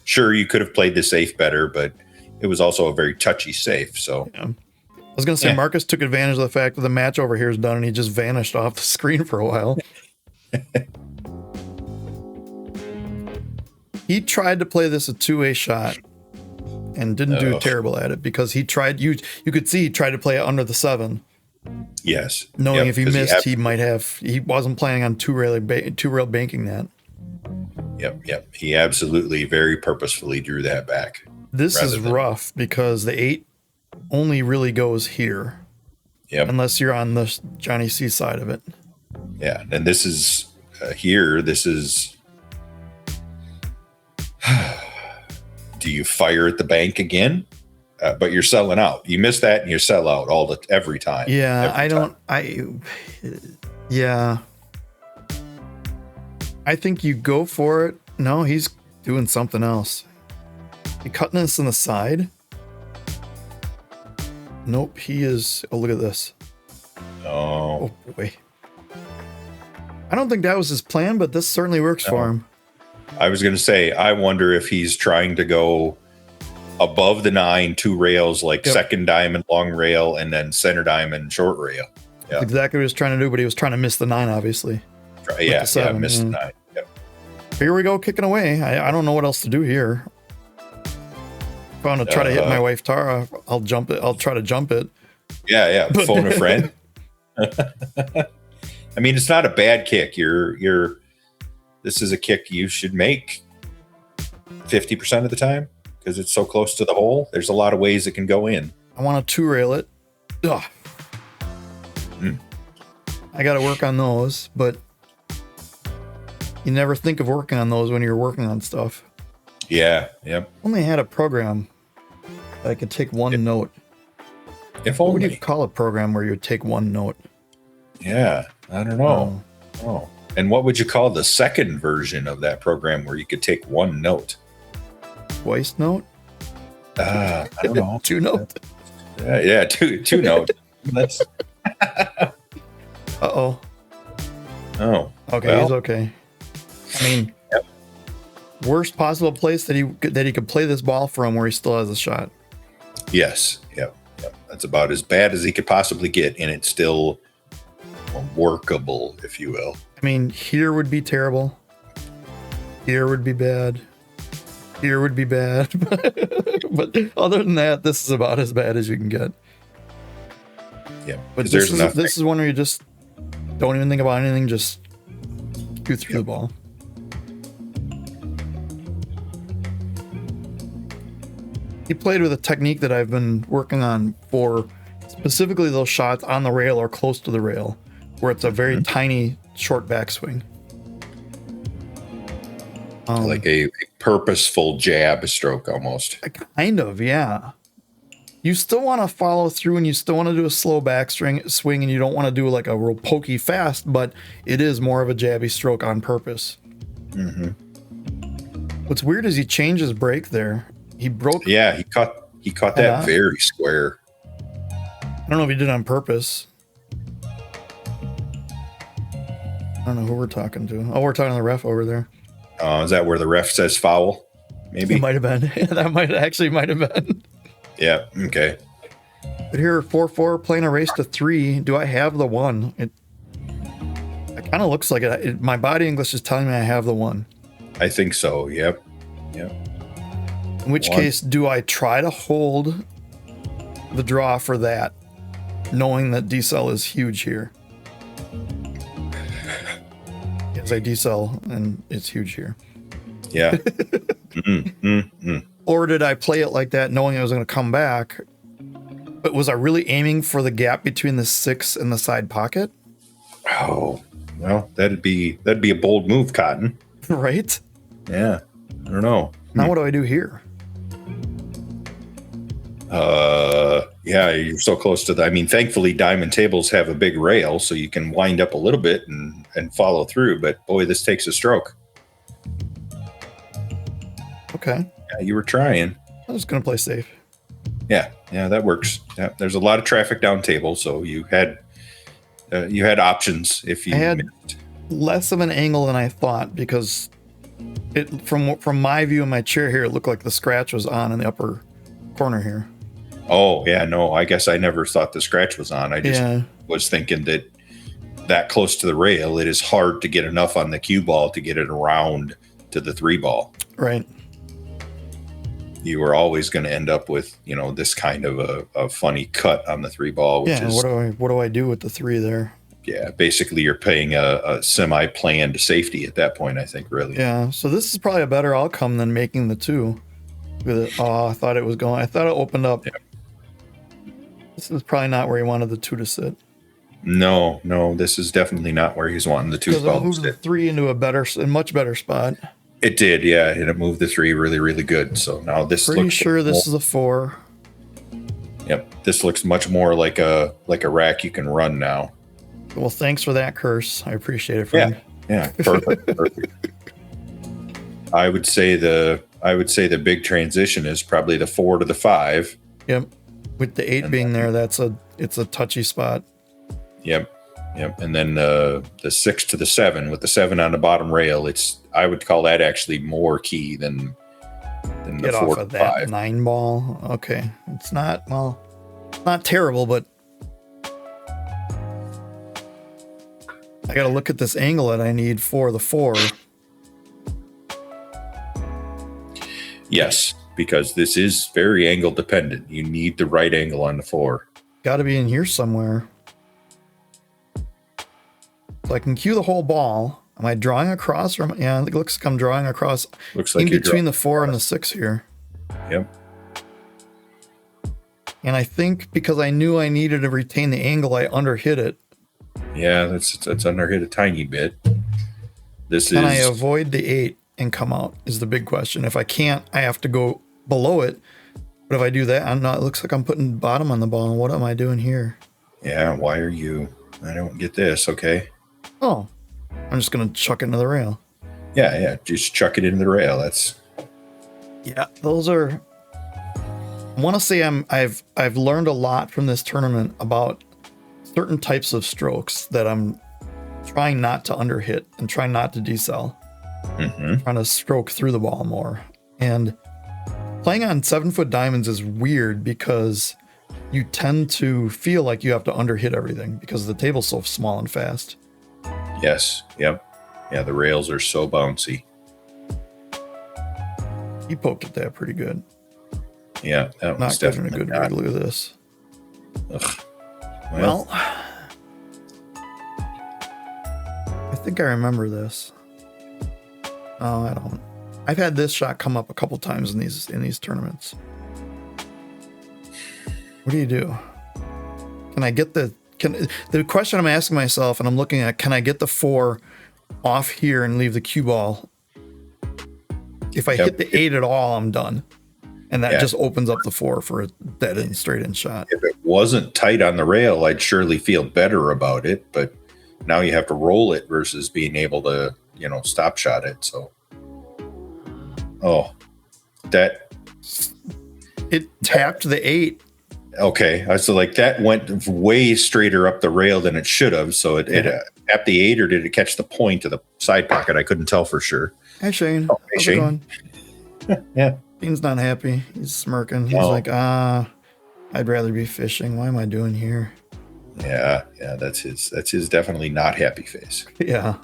sure, you could have played the safe better, but it was also a very touchy safe. So Yeah. I was going to say, Marcus took advantage of the fact that the match over here is done and he just vanished off the screen for a while. He tried to play this a two-way shot and didn't do terrible at it because he tried. You could see he tried to play it under the 7. yes, Knowing if he missed, he wasn't planning on two-rail banking that. Yep. He absolutely very purposefully drew that back. This is rough because the 8 only really goes here. Yep. Unless you're on the Johnny C side of it. Yeah. And this is here. This is. Do you fire at the bank again? But you're selling out. You miss that and you sell out every time. Yeah, Yeah. I think you go for it. No, he's doing something else. He cutting this on the side. Nope, he is. Oh, look at this. Oh boy. I don't think that was his plan, but this certainly works for him. I was going to say, I wonder if he's trying to go above the 9, 2 rails, like second diamond, long rail, and then center diamond, short rail. Yeah. That's exactly what he was trying to do, but he was trying to miss the 9, obviously. Miss the 9. Yep. Here we go, kicking away. I don't know what else to do here. If I want to try to hit my wife, Tara, I'll jump it. I'll try to jump it. Yeah. Phone a friend. I mean, it's not a bad kick. This is a kick you should make 50% of the time because it's so close to the hole. There's a lot of ways it can go in. I want to 2-rail it. Ugh. I got to work on those, but you never think of working on those when you're working on stuff. Yeah. Yep. Only had a program that I could take one note. If only. What would you call a program where you would take one note? Yeah, I don't know. Oh. And what would you call the second version of that program where you could take one note? Twice note? I don't know. 2 note? Yeah, two note. That's. Uh-oh. Oh. Okay, well. he's okay. I mean, worst possible place that he could play this ball from where he still has a shot. Yes. Yep. That's about as bad as he could possibly get, and it's still workable, if you will. I mean, here would be terrible. Here would be bad. Here would be bad. But other than that, this is about as bad as you can get. Yeah. But this is one where you just don't even think about anything, just shoot through the ball. He played with a technique that I've been working on for specifically those shots on the rail or close to the rail, where it's a very tiny short backswing. Like a purposeful jab stroke almost. Kind of, yeah. You still want to follow through and you still want to do a slow swing and you don't want to do like a real pokey fast, but it is more of a jabby stroke on purpose. Mm-hmm. What's weird is he changed his break there. He broke. Yeah, he caught that very square. I don't know if he did it on purpose. I don't know who we're talking to. Oh, we're talking to the ref over there. Is that where the ref says foul? Maybe. It might have been. Yeah, that might have been. Yeah. Okay. But here, 4-4 playing a race to 3. Do I have the 1? It kind of looks like it. My body English is telling me I have the 1. I think so. Yep. In which case, do I try to hold the draw for that, knowing that decel is huge here? As I decel, and it's huge here. Yeah. Or did I play it like that, knowing I was going to come back? But was I really aiming for the gap between the 6 and the side pocket? Oh, well, that'd be a bold move, Cotton. Right? Yeah. I don't know. Now what do I do here? Yeah, you're so close to I mean, thankfully, diamond tables have a big rail, so you can wind up a little bit and follow through. But boy, this takes a stroke. Okay. Yeah, you were trying. I'm just going to play safe. Yeah, that works. Yeah, there's a lot of traffic down table, so you had options if you I had missed. less of an angle than I thought because it from my view of my chair here, it looked like the scratch was on in the upper corner here. Oh, yeah, no, I guess I never thought the scratch was on. I just was thinking that close to the rail, it is hard to get enough on the cue ball to get it around to the 3-ball. Right. You were always going to end up with, this kind of a funny cut on the 3-ball. Which is, what do I do with the 3 there? Yeah, basically you're paying a semi-planned safety at that point, I think, really. Yeah, so this is probably a better outcome than making the 2. I thought it opened up. Yeah. This is probably not where he wanted the 2 to sit. No, this is definitely not where he's wanting the 2 to sit. Because it moved the 3 into a much better spot. It did, yeah, and it moved the 3 really, really good. So now this pretty sure this is a 4. Yep, this looks much more like a rack you can run now. Well, thanks for that, Curse. I appreciate it, friend. Yeah, perfect. I would say the big transition is probably the 4 to the 5. Yep. With the 8 being there, it's a touchy spot. Yep. And then the 6 to the 7 with the 7 on the bottom rail. I would call that actually more key than the 4 off to of that 5. 9 ball. Okay, it's not terrible, but I got to look at this angle that I need for the 4. Yes, because this is very angle dependent. You need the right angle on the 4. Got to be in here somewhere. So I can cue the whole ball. Am I drawing across? Yeah, it looks like I'm drawing across. Looks like in between the 4 and the 6 here. Yep. And I think because I knew I needed to retain the angle, I underhit it. Yeah, that's underhit a tiny bit. Can I avoid the 8 and come out is the big question. If I can't, I have to go below it. But if I do that, it looks like I'm putting bottom on the ball. What am I doing here? Yeah, why are you? I don't get this. Okay. Oh, I'm just gonna chuck it into the rail. Yeah, just chuck it into the rail. Those are. I want to say I've learned a lot from this tournament about certain types of strokes that I'm trying not to underhit and trying not to decel. Mm-hmm. Trying to stroke through the ball more. And playing on 7-foot diamonds is weird because you tend to feel like you have to underhit everything because the table's so small and fast. Yes. Yep. Yeah, the rails are so bouncy. He poked at that pretty good. Yeah, that was not getting definitely a good read. Look at this. Ugh. Well, I think I remember this. Oh, I don't. I've had this shot come up a couple times in these tournaments. What do you do? Can I get the question I'm asking myself, and I'm looking at, can I get the 4 off here and leave the cue ball? If I hit the 8 at all, I'm done. And that just opens up the 4 for a dead end, straight in shot. If it wasn't tight on the rail, I'd surely feel better about it. But now you have to roll it versus being able to, stop shot it. So, it tapped the 8. Okay, so that went way straighter up the rail than it should have. So it tapped the 8, or did it catch the point of the side pocket? I couldn't tell for sure. Hi, Shane. Oh, hey, Shane. Yeah. Dean's not happy. He's smirking. He's like, I'd rather be fishing. Why am I doing here? Yeah, that's his definitely not happy face. Yeah.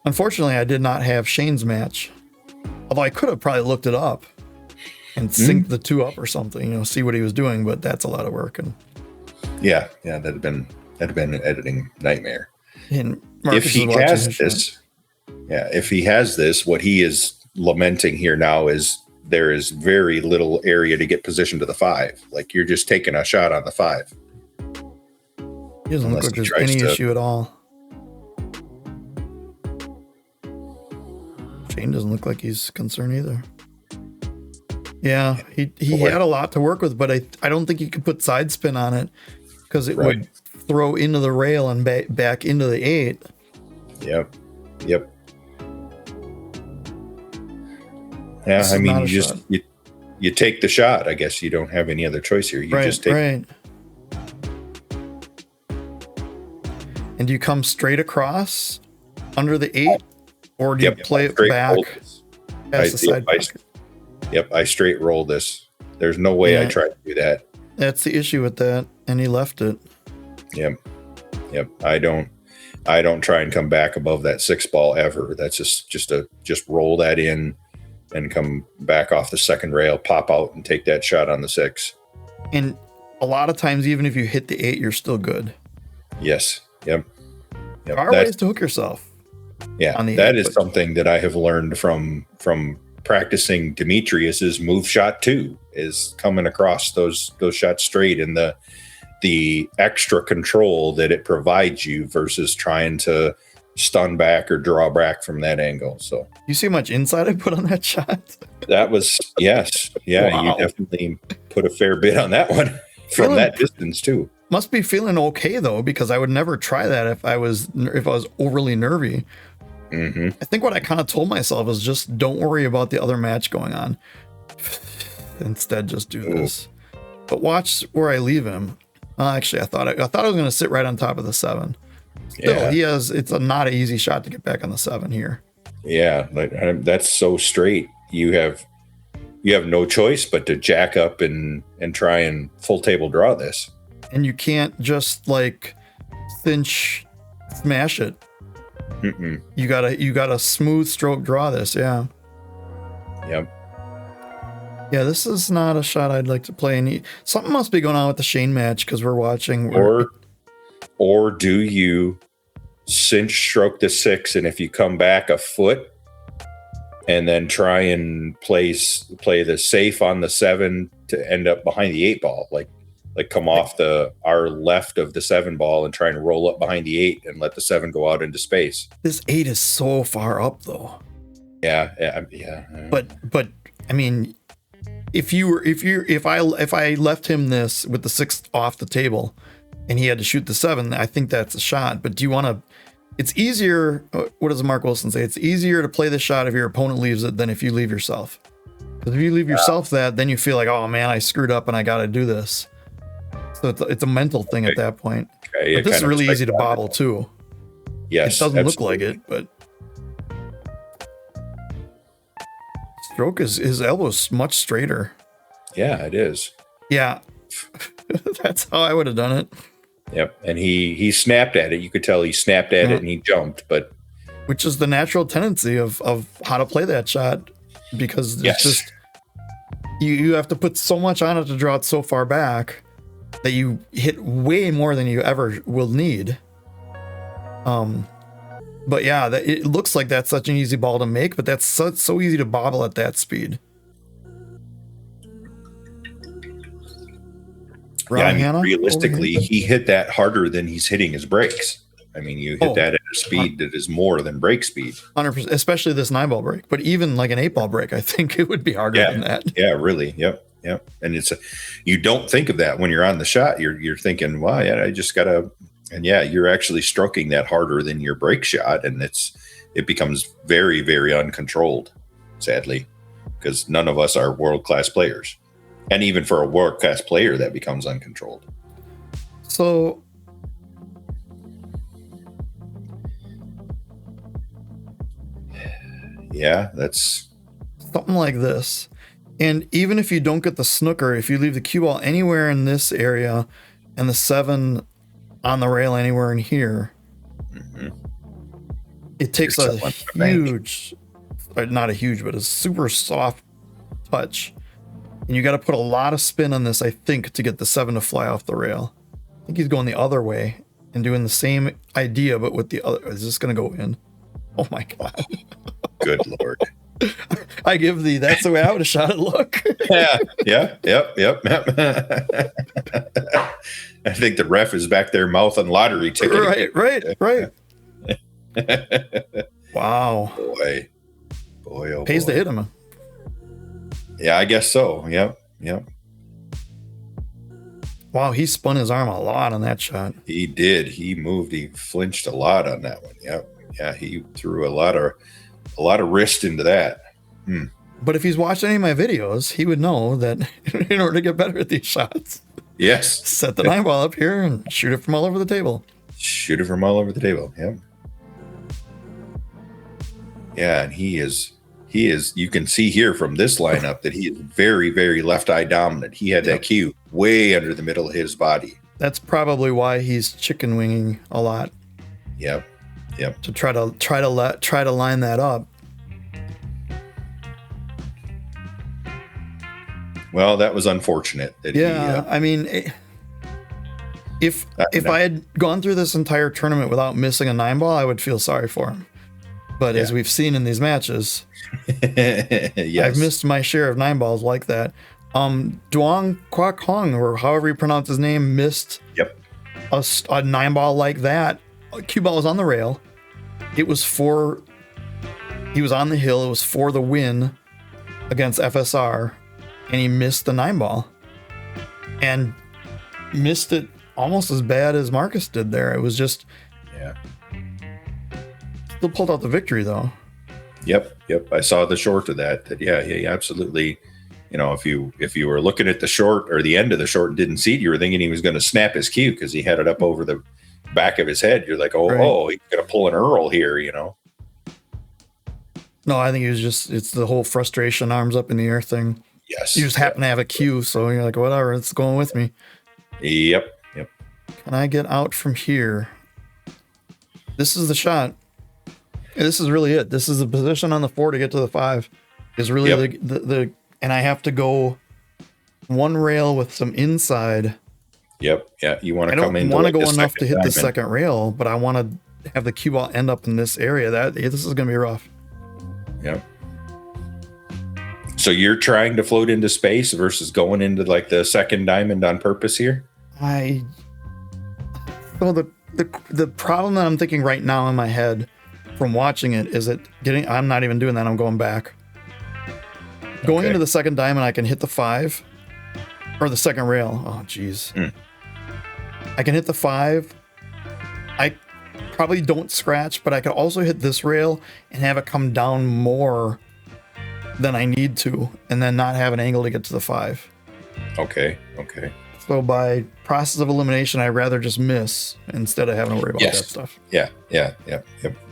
Unfortunately, I did not have Shane's match. Although I could have probably looked it up and sync the 2 up or something, see what he was doing, but that's a lot of work. And yeah, that'd have been an editing nightmare. And if he has this, what he is lamenting here now is there is very little area to get position to the 5. Like, you're just taking a shot on the 5. He doesn't look like there's any issue at all. Shane doesn't look like he's concerned either. Yeah, he had a lot to work with, but I don't think you could put side spin on it because it would throw into the rail and back into the 8. Yep. Yeah, I mean, you take the shot. I guess you don't have any other choice here. You just take it. And do you come straight across under the 8, or do you play it back past the side pocket? Yep, I straight roll this. There's no way I tried to do that. That's the issue with that, and he left it. Yep. I don't try and come back above that 6 ball ever. That's just roll that in and come back off the second rail, pop out and take that shot on the 6. And a lot of times, even if you hit the 8, you're still good. Yes. Yep. There are ways to hook yourself. Yeah, that is something that I have learned from practicing Demetrius's move shot 2, is coming across those shots straight, and the extra control that it provides you versus trying to stun back or draw back from that angle. So you see how much inside I put on that shot? That was yes. Yeah, wow. You definitely put a fair bit on that one from that distance too. Must be feeling okay though, because I would never try that if I was overly nervy. Mm-hmm. I think what I kind of told myself is just don't worry about the other match going on. Instead, just do this. But watch where I leave him. Actually, I thought I was going to sit right on top of the 7. Still, it's not an easy shot to get back on the 7 here. Yeah, that's so straight. You have no choice but to jack up and try and full table draw this. And you can't just like smash it. Mm-mm. You gotta smooth stroke draw this. Yeah. Yep. Yeah, this is not a shot I'd like to play. And something must be going on with the Shane match because we're watching. Or do you cinch stroke the 6, and if you come back a foot, and then try and play the safe on the 7 to end up behind the 8 ball, like come off our left of the 7 ball and try and roll up behind the 8 and let the 7 go out into space. This 8 is so far up though. Yeah. But I mean, if I left him this with the 6 off the table and he had to shoot the 7, I think that's a shot. But do you want to? It's easier. What does Mark Wilson say? It's easier to play the shot if your opponent leaves it than if you leave yourself. Because if you leave yourself then you feel like, oh man, I screwed up and I got to do this. So it's a mental thing at that point. Okay, but this is really easy to bobble too. Yes, it doesn't look like it, but stroke his elbow's much straighter. Yeah, it is. Yeah, that's how I would have done it. Yep, and he snapped at it. You could tell he snapped at it and he jumped, but which is the natural tendency of how to play that shot, because it's just you have to put so much on it to draw it so far back that you hit way more than you ever will need. But yeah, it looks like that's such an easy ball to make, but that's so easy to bobble at that speed. Yeah, I mean, realistically, he hit that harder than he's hitting his brakes. I mean, you hit that at a speed that is more than brake speed. 100%, especially this 9-ball break. But even like an 8-ball break, I think it would be harder than that. Yeah, really. Yep. And you don't think of that when you're on the shot. You're thinking, wow, I just gotta. And you're actually stroking that harder than your brake shot, and it becomes very, very uncontrolled. Sadly, because none of us are world-class players. And even for a world-class player, that becomes uncontrolled. So, yeah, that's something like this. And even if you don't get the snooker, if you leave the cue ball anywhere in this area and the 7 on the rail anywhere in here, it takes a huge, not a huge, but a super soft touch. And you got to put a lot of spin on this, I think, to get the 7 to fly off the rail. I think he's going the other way and doing the same idea, but with the other. Is this going to go in? Oh my God. Good Lord. I give thee, that's the way I would have shot it. Look. Yep. I think the ref is back there mouthing lottery ticket. Right. Wow. Boy, oh pays boy. to hit him. Yeah, I guess so. Yep. Yep. Wow, he spun his arm a lot on that shot. He did. He moved. He flinched a lot on that one. Yep. Yeah. He threw a lot of wrist into that. But if he's watched any of my videos, he would know that in order to get better at these shots, Yes. set the 9-ball up here and shoot it from all over the table. Shoot it from all over the table. Yep. Yeah, and he is. You can see here from this lineup that he is very, very left eye dominant. He had that cue way under the middle of his body. That's probably why he's chicken winging a lot. Yep. Yep. To try to line that up. Well, that was unfortunate. That I mean, if I had gone through this entire tournament without missing a 9-ball, I would feel sorry for him. But as we've seen in these matches, yes. I've missed my share of 9-balls like that. Duong Kwak Hong, or however you pronounce his name, missed a 9-ball like that. Cue ball was on the rail. He was on the hill. It was for the win against FSR, and he missed the 9-ball and missed it almost as bad as Marcus did there. It was just, still pulled out the victory though. Yep. I saw the short of that. He absolutely. You know, if you were looking at the short or the end of the short and didn't see it, you were thinking he was going to snap his cue because he had it up over the back of his head. You're like, he's going to pull an Earl here, you know. No, I think it's the whole frustration, arms up in the air thing. Yes. You just happen to have a cue, so you're like, whatever, it's going with me. Yep. Can I get out from here? This is the shot. This is really it. This is the position on the 4 to get to the 5. Is really the and I have to go one rail with some inside. Yep. Yeah. You want to come in. I don't want to go enough to hit the second rail, but I want to have the cue ball end up in this area. This is going to be rough. Yep. So you're trying to float into space versus going into like the second diamond on purpose here? So the problem that I'm thinking right now in my head from watching it is I'm not even doing that. I'm going back. Going into the second diamond, I can hit the 5 or the second rail. Oh, geez. I can hit the 5. I probably don't scratch, but I could also hit this rail and have it come down more than I need to, and then not have an angle to get to the 5. Okay. So by process of elimination, I'd rather just miss instead of having to worry about that stuff. Yeah.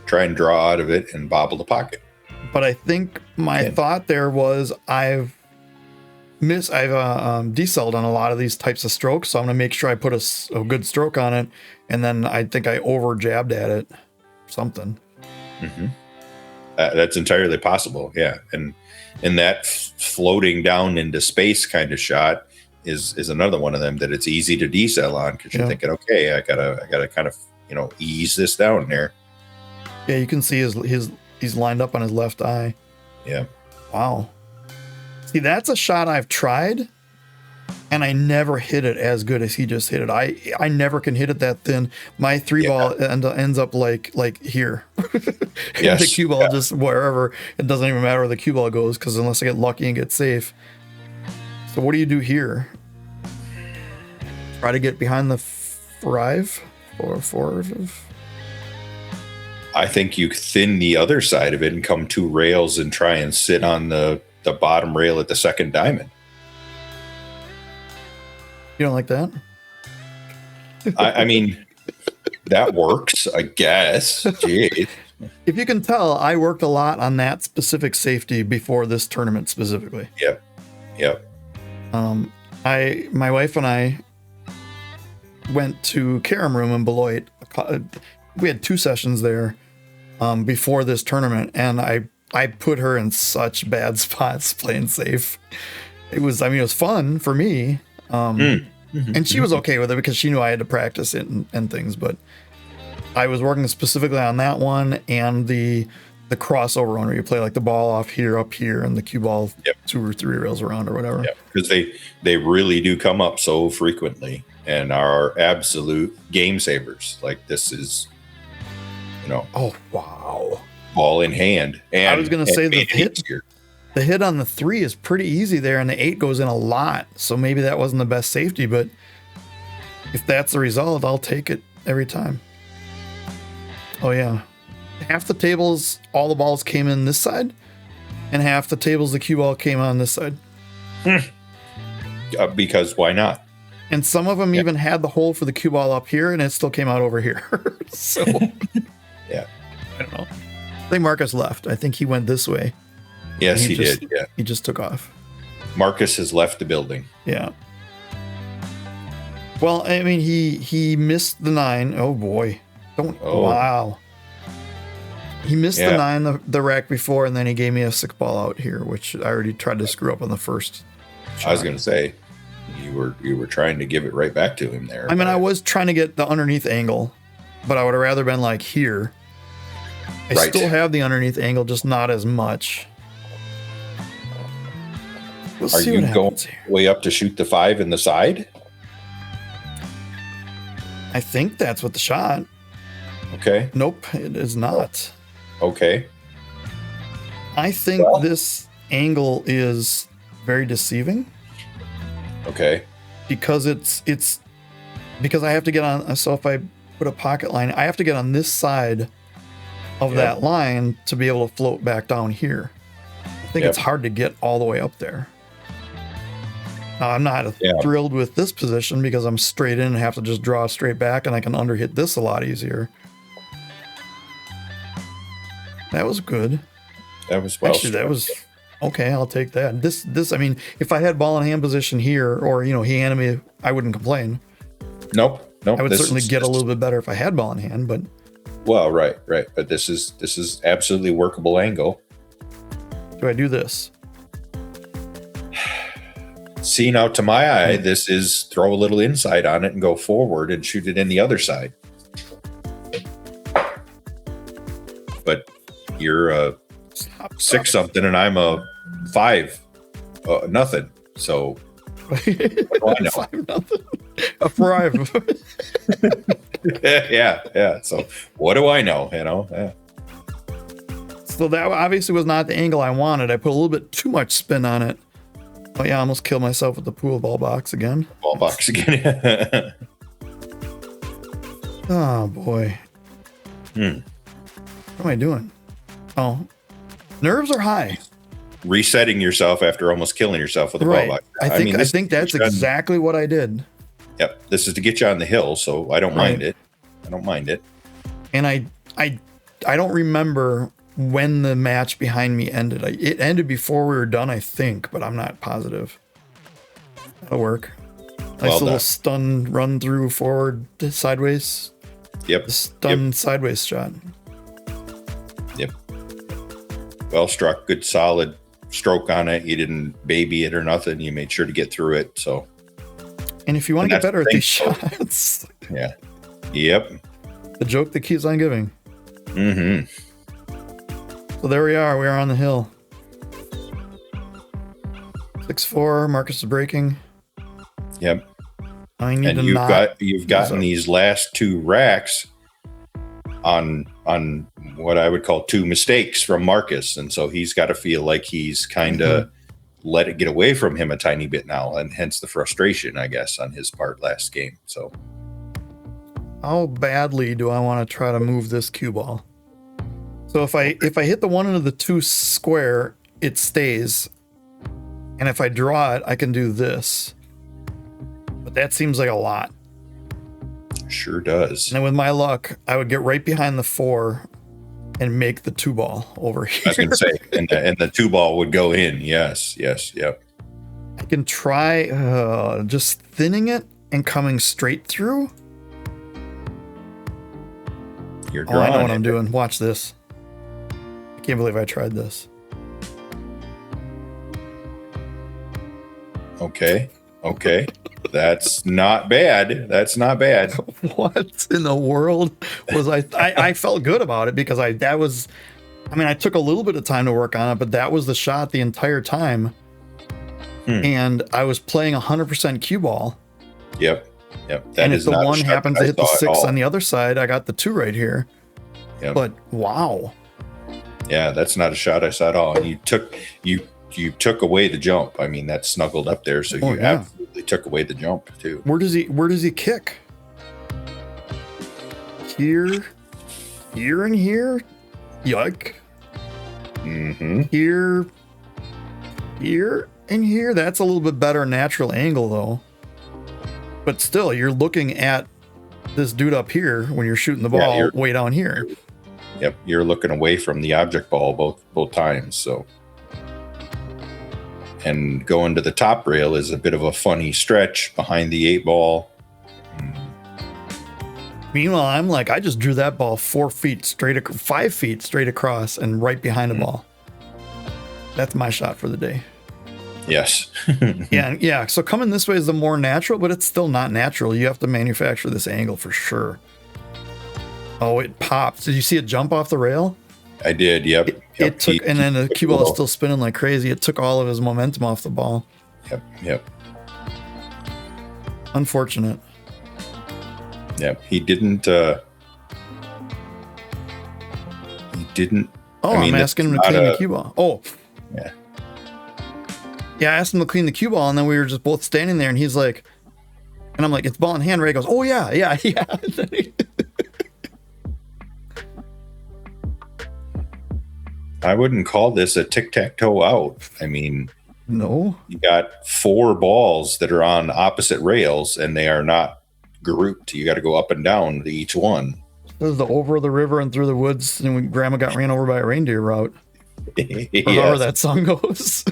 Try and draw out of it and bobble the pocket. But I think my thought there was I've decelled on a lot of these types of strokes, so I'm going to make sure I put a good stroke on it, and then I think I over jabbed at it or something. Mm-hmm. That's entirely possible, yeah. And that floating down into space kind of shot is another one of them that it's easy to decel on because you're thinking, okay, I gotta kind of ease this down there. Yeah, you can see he's lined up on his left eye. Yeah. Wow. See, that's a shot I've tried, and I never hit it as good as he just hit it. I never can hit it that thin. My 3-ball ends up like here. Yes. The cue ball just wherever. It doesn't even matter where the cue ball goes because unless I get lucky and get safe. So what do you do here? Try to get behind the 5 or 4. I think you thin the other side of it and come 2 rails and try and sit on the bottom rail at the second diamond. You don't like that? I mean, that works, I guess. Jeez. If you can tell, I worked a lot on that specific safety before this tournament specifically. Yep. My wife and I went to Karam Room in Beloit. We had 2 sessions there before this tournament, and I put her in such bad spots playing safe. It was fun for me. And she was okay with it because she knew I had to practice it and things, but I was working specifically on that one and the crossover one where you play like the ball off here, up here, and the cue ball 2 or 3 rails around or whatever. Yeah, because they really do come up so frequently and are absolute game savers. Like this is, oh wow, ball in hand. And I was going to say the hit. the hit on the 3 is pretty easy there, and the 8 goes in a lot. So maybe that wasn't the best safety, but if that's the result, I'll take it every time. Oh yeah. Half the tables, all the balls came in this side, and half the tables, the cue ball came on this side. Because why not? And some of them even had the hole for the cue ball up here, and it still came out over here. So, yeah. I don't know. I think Marcus left. I think he went this way. Yes, he did. Yeah. He just took off. Marcus has left the building. Yeah. Well, I mean, he missed the 9. Oh, boy. Wow. He missed the 9, the rack before, and then he gave me a 6 ball out here, which I already tried to screw up on the first shot. I was going to say, you were trying to give it right back to him there. I mean, I was trying to get the underneath angle, but I would have rather been like here. I still have the underneath angle, just not as much. Are you going way up to shoot the 5 in the side? I think that's what the shot. Okay. Nope, it is not. Okay. I think this angle is very deceiving. Okay. Because because I have to get on. So if I put a pocket line, I have to get on this side of that line to be able to float back down here. I think it's hard to get all the way up there. Now, I'm not thrilled with this position because I'm straight in and have to just draw straight back, and I can underhit this a lot easier. That was good. That was well. Actually, that was okay. I'll take that. This. I mean, if I had ball in hand position here, or he handed me, I wouldn't complain. Nope. I would certainly get a little bit better if I had ball in hand, but. Well, right. But this is absolutely workable angle. Do I do this? Seen out to my eye, this is throw a little inside on it and go forward and shoot it in the other side. But you're a 6 something and I'm a 5 nothing. So what do I know? 5 nothing. A 5. yeah. So what do I know? Yeah. So that obviously was not the angle I wanted. I put a little bit too much spin on it. Oh yeah, I almost killed myself with the pool ball box again. Oh boy. What am I doing? Oh, nerves are high. Resetting yourself after almost killing yourself with a ball box. I think that's exactly what I did. Yep, this is to get you on the hill, so I don't mind it. And I don't remember when the match behind me ended. It ended before we were done, I think, but I'm not positive. That'll work. Nice little stun run through forward sideways. Yep. Stun sideways shot. Yep. Well struck. Good solid stroke on it. You didn't baby it or nothing. You made sure to get through it. So. And if you want to get better at these shots. Yeah. Yep. The joke that keeps on giving. Mm-hmm. So there we are. We are on the hill. 6-4. Marcus is breaking. Yep. I need and you've gotten these last 2 racks on what I would call 2 mistakes from Marcus, and so he's got to feel like he's kind of let it get away from him a tiny bit now, and hence the frustration, I guess, on his part last game. So, how badly do I want to try to move this cue ball? So if I hit the 1 into the 2 square, it stays. And if I draw it, I can do this. But that seems like a lot. Sure does. And then with my luck, I would get right behind the 4 and make the 2 ball over here. I was going to say, and the 2 ball would go in. Yes. Yep. I can try just thinning it and coming straight through. You're drawing. I know what I'm doing. Watch this. I can't believe I tried this. Okay. That's not bad. What in the world was I felt good about it because I took a little bit of time to work on it, but that was the shot the entire time. And I was playing 100% cue ball. Yep. And if the 1 happens to hit the 6 on the other side, I got the 2 right here. Yep. But wow. Yeah, that's not a shot I saw at all. And you you took away the jump. I mean, that's snuggled up there, so you absolutely took away the jump too. Where does he kick? Here, and here. Yuck. Here, and here. That's a little bit better natural angle though. But still, you're looking at this dude up here when you're shooting the ball way down here. Yep, you're looking away from the object ball both times. So, and going to the top rail is a bit of a funny stretch behind the 8 ball. Meanwhile, I'm like, I just drew that ball 5 feet straight across and right behind the ball. That's my shot for the day. Yes. Yeah. So coming this way is the more natural, but it's still not natural. You have to manufacture this angle for sure. Oh, it pops. Did you see it jump off the rail? I did. Yep. It took, and then the cue ball is still spinning like crazy. It took all of his momentum off the ball. Yep. Unfortunate. Yep. He didn't. Oh, I'm asking him to clean the cue ball. Oh. Yeah. Yeah, I asked him to clean the cue ball, and then we were just both standing there, and he's like, and I'm like, it's ball in hand. Ray goes, oh, yeah. I wouldn't call this a tic-tac-toe out. I mean, no. You got 4 balls that are on opposite rails, and they are not grouped. You got to go up and down to each one. This is the over the river and through the woods, and when Grandma got ran over by a reindeer route. Or however that song goes.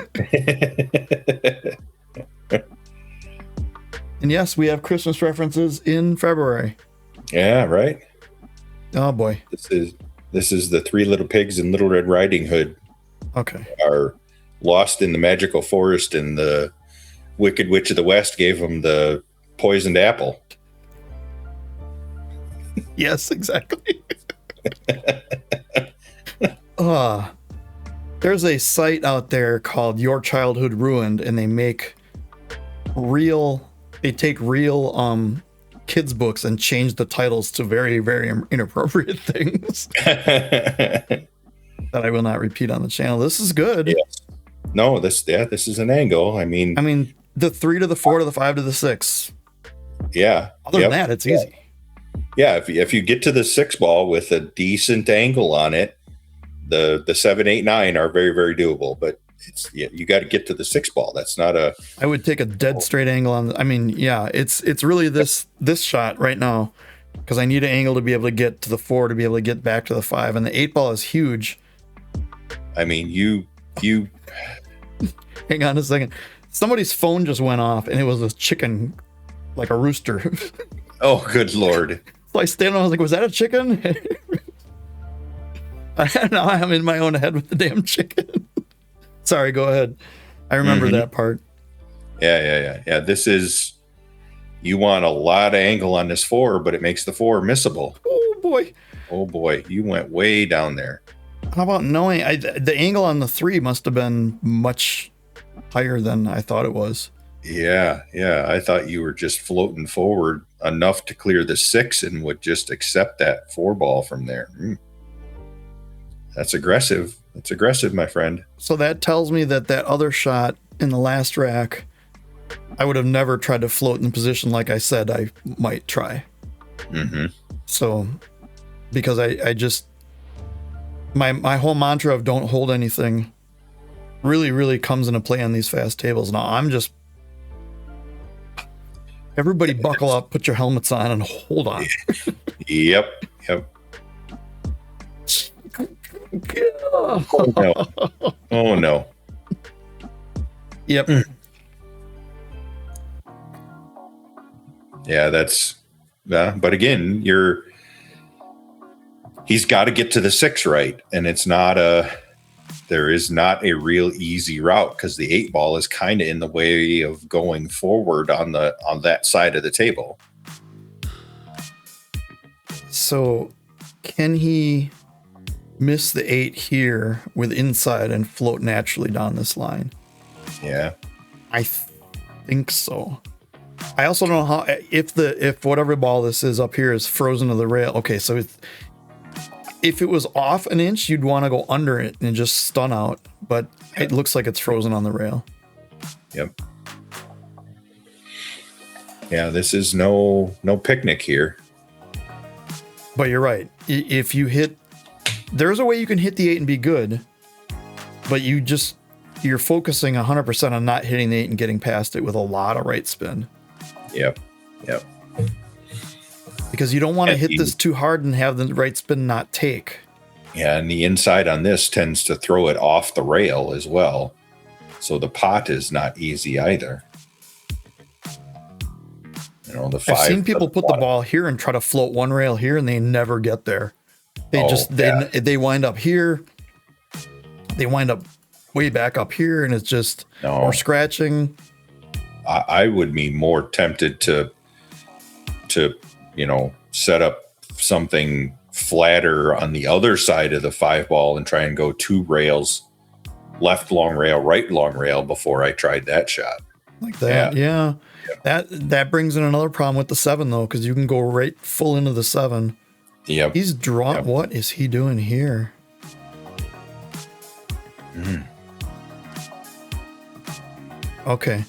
And yes, we have Christmas references in February. Yeah, right. Oh boy. This is the 3 Little Pigs and Little Red Riding Hood. Okay. Are lost in the magical forest, and the Wicked Witch of the West gave them the poisoned apple. Yes, exactly. There's a site out there called Your Childhood Ruined, and they take real kids books and change the titles to very, very inappropriate things that I will not repeat on the channel. This is good. Yes. No, this is an angle. I mean the 3 to the 4 to the 5 to the 6. Yeah. Other than that, it's easy. Yeah, if you get to the 6 ball with a decent angle on it, the 7, 8, 9 are very, very doable. But you got to get to the 6 ball. That's not a. I would take a dead straight angle on. It's really this shot right now, because I need an angle to be able to get to the 4 to be able to get back to the 5, and the 8 ball is huge. I mean, you. Hang on a second. Somebody's phone just went off, and it was a chicken, like a rooster. Oh, good Lord. So I stand and I was like, was that a chicken? Now I'm in my own head with the damn chicken. Sorry, go ahead. I remember that part. Yeah. This is, you want a lot of angle on this 4, but it makes the 4 missable. Oh boy. You went way down there. How about knowing the angle on the 3 must have been much higher than I thought it was. Yeah. I thought you were just floating forward enough to clear the 6 and would just accept that 4 ball from there. That's aggressive. It's aggressive, my friend. So that tells me that other shot in the last rack, I would have never tried to float in the position like I said I might try. So, because I just, my whole mantra of don't hold anything really, really comes into play on these fast tables. Now I'm just, everybody buckle up, put your helmets on, and hold on. Yep. Oh no. Yep. Yeah, that's but again, he's got to get to the 6 right, and there is not a real easy route, because the 8 ball is kind of in the way of going forward on that side of the table. So can he miss the 8 here with inside and float naturally down this line? Yeah, I think so. I also don't know how, if whatever ball this is up here is frozen to the rail. Okay, so if it was off an inch, you'd want to go under it and just stun out. But it looks like it's frozen on the rail. Yep. Yeah, this is no picnic here. But you're right. If you hit, there's a way you can hit the 8 and be good, but you're focusing 100% on not hitting the 8 and getting past it with a lot of right spin. Yep. Because you don't want to hit this too hard and have the right spin not take. Yeah, and the inside on this tends to throw it off the rail as well. So the pot is not easy either. You know, I've seen people put the ball here and try to float one rail here, and they never get there. They wind up here. They wind up way back up here, and it's just more scratching. I would be more tempted to set up something flatter on the other side of the 5 ball and try and go 2 rails, left long rail, right long rail before I tried that shot. Like that, yeah. That brings in another problem with the 7 though, because you can go right full into the 7. Yep. He's drawn. Yep. What is he doing here? Okay.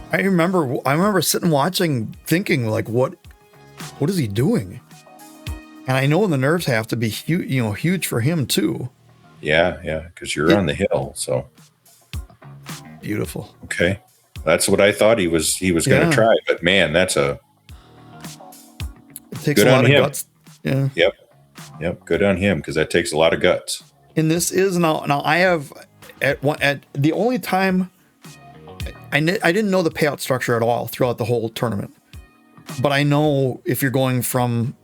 I remember sitting watching, thinking like, what is he doing? And I know the nerves have to be huge for him too. Yeah, because you're on the hill, so beautiful. Okay, that's what I thought he was going to try, but man, it takes a lot of guts. Yeah. Yep. Good on him, because that takes a lot of guts. And this is now I have at the only time I didn't know the payout structure at all throughout the whole tournament, but I know if you're going from,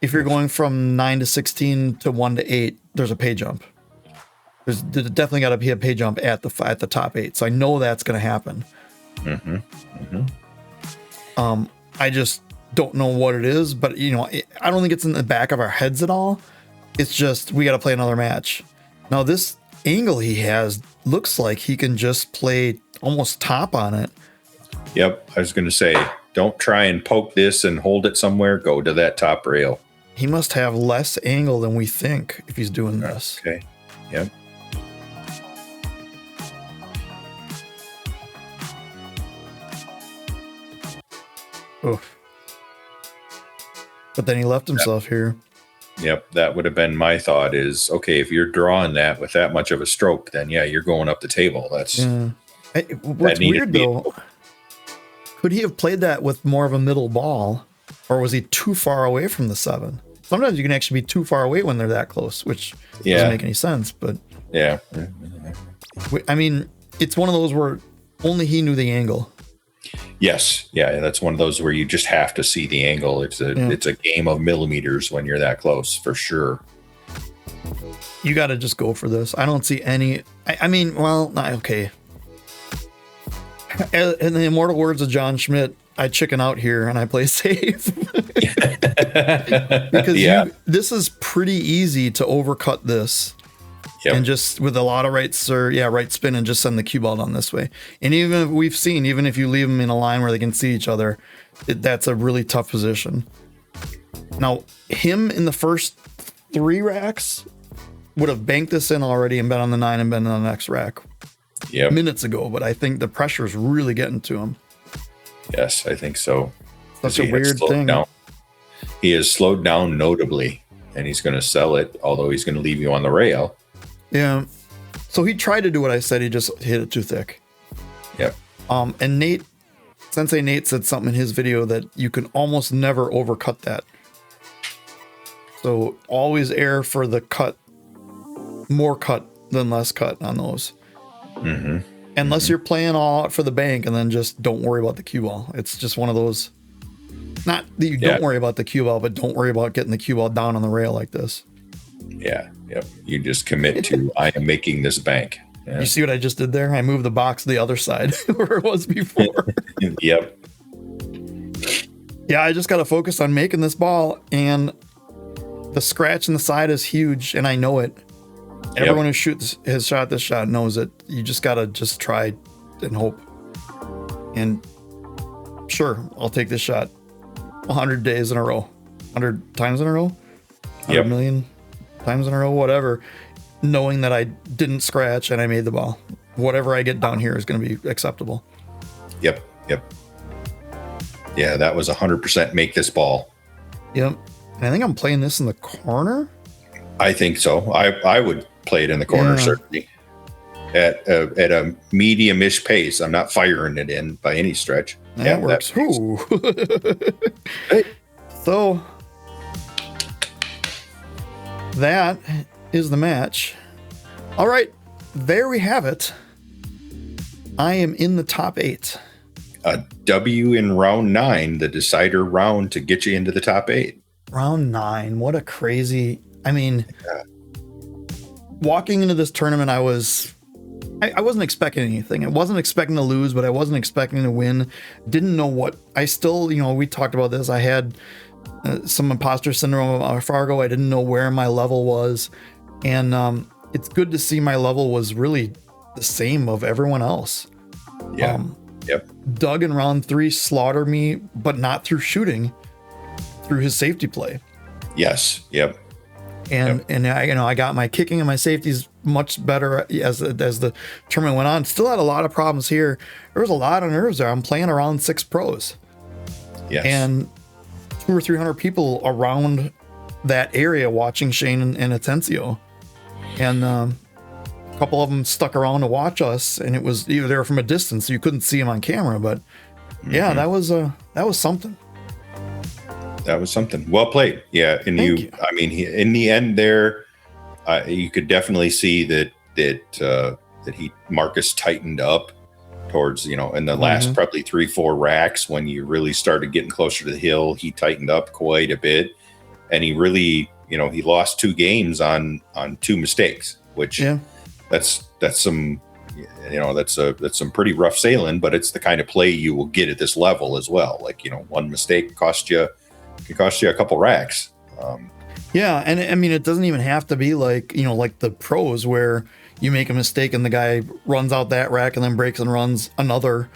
if you're going from 9 to 16 to 1 to 8, there's a pay jump. There's definitely got to be a pay jump at the top 8, so I know that's going to happen. I just don't know what it is, but I don't think it's in the back of our heads at all. It's just we got to play another match. Now this angle he has looks like he can just play almost top on it. Yep, I was going to say, don't try and poke this and hold it somewhere. Go to that top rail. He must have less angle than we think if he's doing this. Okay. Yep. Oof. But then he left himself here. Yep, that would have been my thought is, okay, if you're drawing that with that much of a stroke, then you're going up the table. That's what's weird though. Could he have played that with more of a middle ball, or was he too far away from the 7? Sometimes you can actually be too far away when they're that close, which doesn't make any sense. But I mean, it's one of those where only he knew the angle. Yes, that's one of those where you just have to see the angle. It's a game of millimeters when you're that close, for sure. You got to just go for this. I don't see any. Okay. In the immortal words of John Schmidt, I chicken out here and I play safe. Because this is pretty easy to overcut this. Yep. And just with a lot of right spin and just send the cue ball down this way. And even if you leave them in a line where they can see each other, that's a really tough position. Now, him in the first 3 racks would have banked this in already and been on the 9 and been on the next rack minutes ago. But I think the pressure is really getting to him. Yes, I think so. That's a weird thing. He has slowed down notably, and he's going to sell it, although he's going to leave you on the rail. Yeah. So he tried to do what I said. He just hit it too thick. Yep. And Sensei Nate said something in his video that you can almost never overcut that. So always err for the cut, more cut than less cut on those. Mm-hmm. Unless you're playing all out for the bank and then just don't worry about the cue ball. It's just one of those, not that you don't worry about the cue ball, but don't worry about getting the cue ball down on the rail like this. Yeah. Yep. You just commit to, I am making this bank. Yeah. You see what I just did there? I moved the box to the other side where it was before. Yep. Yeah, I just got to focus on making this ball, and the scratch in the side is huge, and I know it. Everyone who has shot this shot knows it. You just got to just try and hope. And sure, I'll take this shot. 100 days in a row, 100 times in a row, 100 Yep. million times in a row, whatever, knowing that I didn't scratch and I made the ball. Whatever I get down here is going to be acceptable. Yep. Yeah, that was 100% make this ball. Yep. And I think I'm playing this in the corner. I think so. I would play it in the corner, Yeah. certainly. At a medium-ish pace. I'm not firing it in by any stretch. That works. Ooh. Hey. So that is the match. All right, there we have it. I am in the top 8. A W in round 9, the decider round to get you into the top 8. Round 9. What a crazy. I mean, walking into this tournament, I wasn't expecting anything. I wasn't expecting to lose, but I wasn't expecting to win. Didn't know what. I still, we talked about this. I had some imposter syndrome of Fargo. I didn't know where my level was. And it's good to see my level was really the same of everyone else. Yeah. Yep. Doug in round 3 slaughtered me, but not through shooting, through his safety play. Yes. Yep. And I got my kicking and my safeties much better as the tournament went on. Still had a lot of problems here. There was a lot of nerves there. I'm playing around 6 pros. Yes. And 200 or 300 people around that area watching Shane and Atencio. And a couple of them stuck around to watch us, and it was either they were from a distance, so you couldn't see them on camera. But yeah, that was something. That was something. Well played. Yeah, and Thank you. I mean, in the end, there, you could definitely see that Marcus tightened up towards in the last probably 3-4 racks when you really started getting closer to the hill. He tightened up quite a bit, and he really he lost 2 games on 2 mistakes, which that's some that's some pretty rough sailing, but it's the kind of play you will get at this level as well. Like one mistake can cost you a couple racks. Yeah, and I mean, it doesn't even have to be like like the pros where you make a mistake and the guy runs out that rack and then breaks and runs another,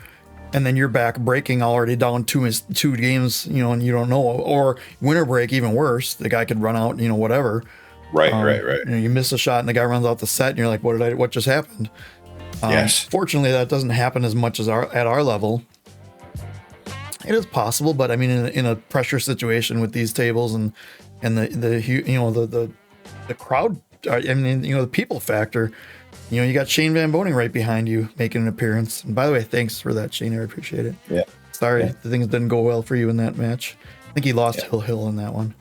and then you're back breaking already down 2 games, and you don't know. Or winner break, even worse, the guy could run out, whatever. Right. You miss a shot and the guy runs out the set and you're like, what just happened? Yes. Fortunately, that doesn't happen as much as at our level. It is possible, but I mean, in a pressure situation with these tables and the crowd, I mean, the people factor, you got Shane Van Boning right behind you making an appearance. And by the way, thanks for that, Shane. I appreciate it. Yeah. Sorry, the things didn't go well for you in that match. I think he lost Hill in that one.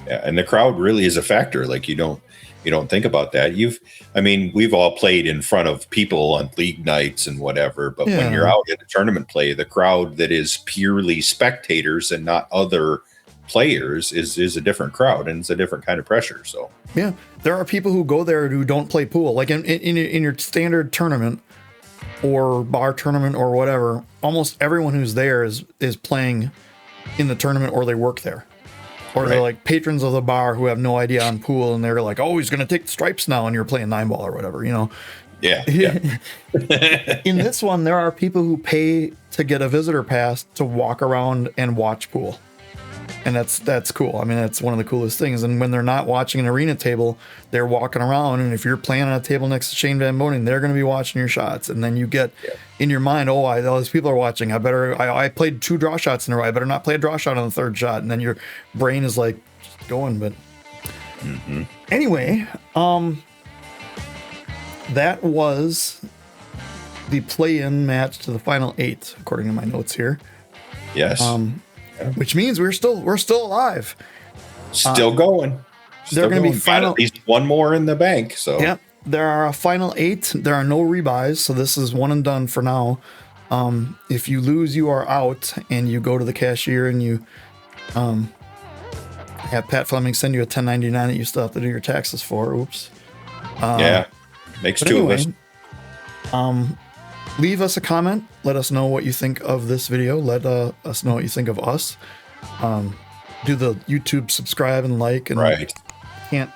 Yeah, and the crowd really is a factor. Like you don't think about that. We've all played in front of people on league nights and whatever, but when you're out at a tournament play, the crowd that is purely spectators and not other players is a different crowd, and it's a different kind of pressure. So yeah, there are people who go there who don't play pool, like in your standard tournament or bar tournament or whatever. Almost everyone who's there is playing in the tournament, or they work there. Or they're like patrons of the bar who have no idea on pool, and they're like, "Oh, he's going to take the stripes now," and you're playing 9-ball or whatever, Yeah. In this one, there are people who pay to get a visitor pass to walk around and watch pool, and that's cool. I mean, that's one of the coolest things. And when they're not watching an arena table, they're walking around, and if you're playing on a table next to Shane Van Boning, they're going to be watching your shots, and then you get in your mind, all these people are watching. I played 2 draw shots in a row. I better not play a draw shot on the 3rd shot, and then your brain is like just going. But anyway, that was the play-in match to the final 8, according to my notes here. Yes. Which means we're still alive. Still going. They're going to be final. At least one more in the bank. So yeah, there are a final 8. There are no rebuys, so this is one and done for now. If you lose, you are out, and you go to the cashier and you have Pat Fleming send you a 1099 that you still have to do your taxes for. Oops. Makes 2 of us. Leave us a comment. Let us know what you think of this video. Let us know what you think of us. Do the YouTube subscribe and like. And can't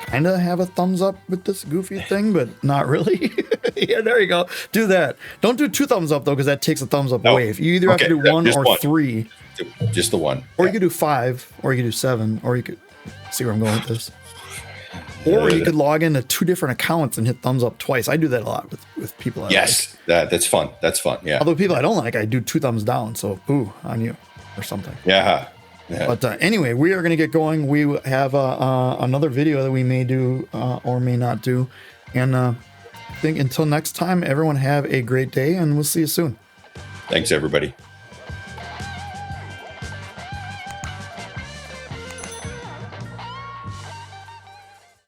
kind of have a thumbs up with this goofy thing, but not really. Yeah, there you go. Do that. Don't do 2 thumbs up, though, because that takes a thumbs up away. If you either have to do 1 or 3, Just the one. Or you could do 5, or you could do 7, or you could see where I'm going with this. Or you could log into 2 different accounts and hit thumbs up twice. I do that a lot with people. Yes, that's fun. That's fun. Yeah. Although people I don't like, I do 2 thumbs down. So boo on you or something. Yeah. But anyway, we are going to get going. We have another video that we may do or may not do. And I think until next time, everyone have a great day, and we'll see you soon. Thanks, everybody.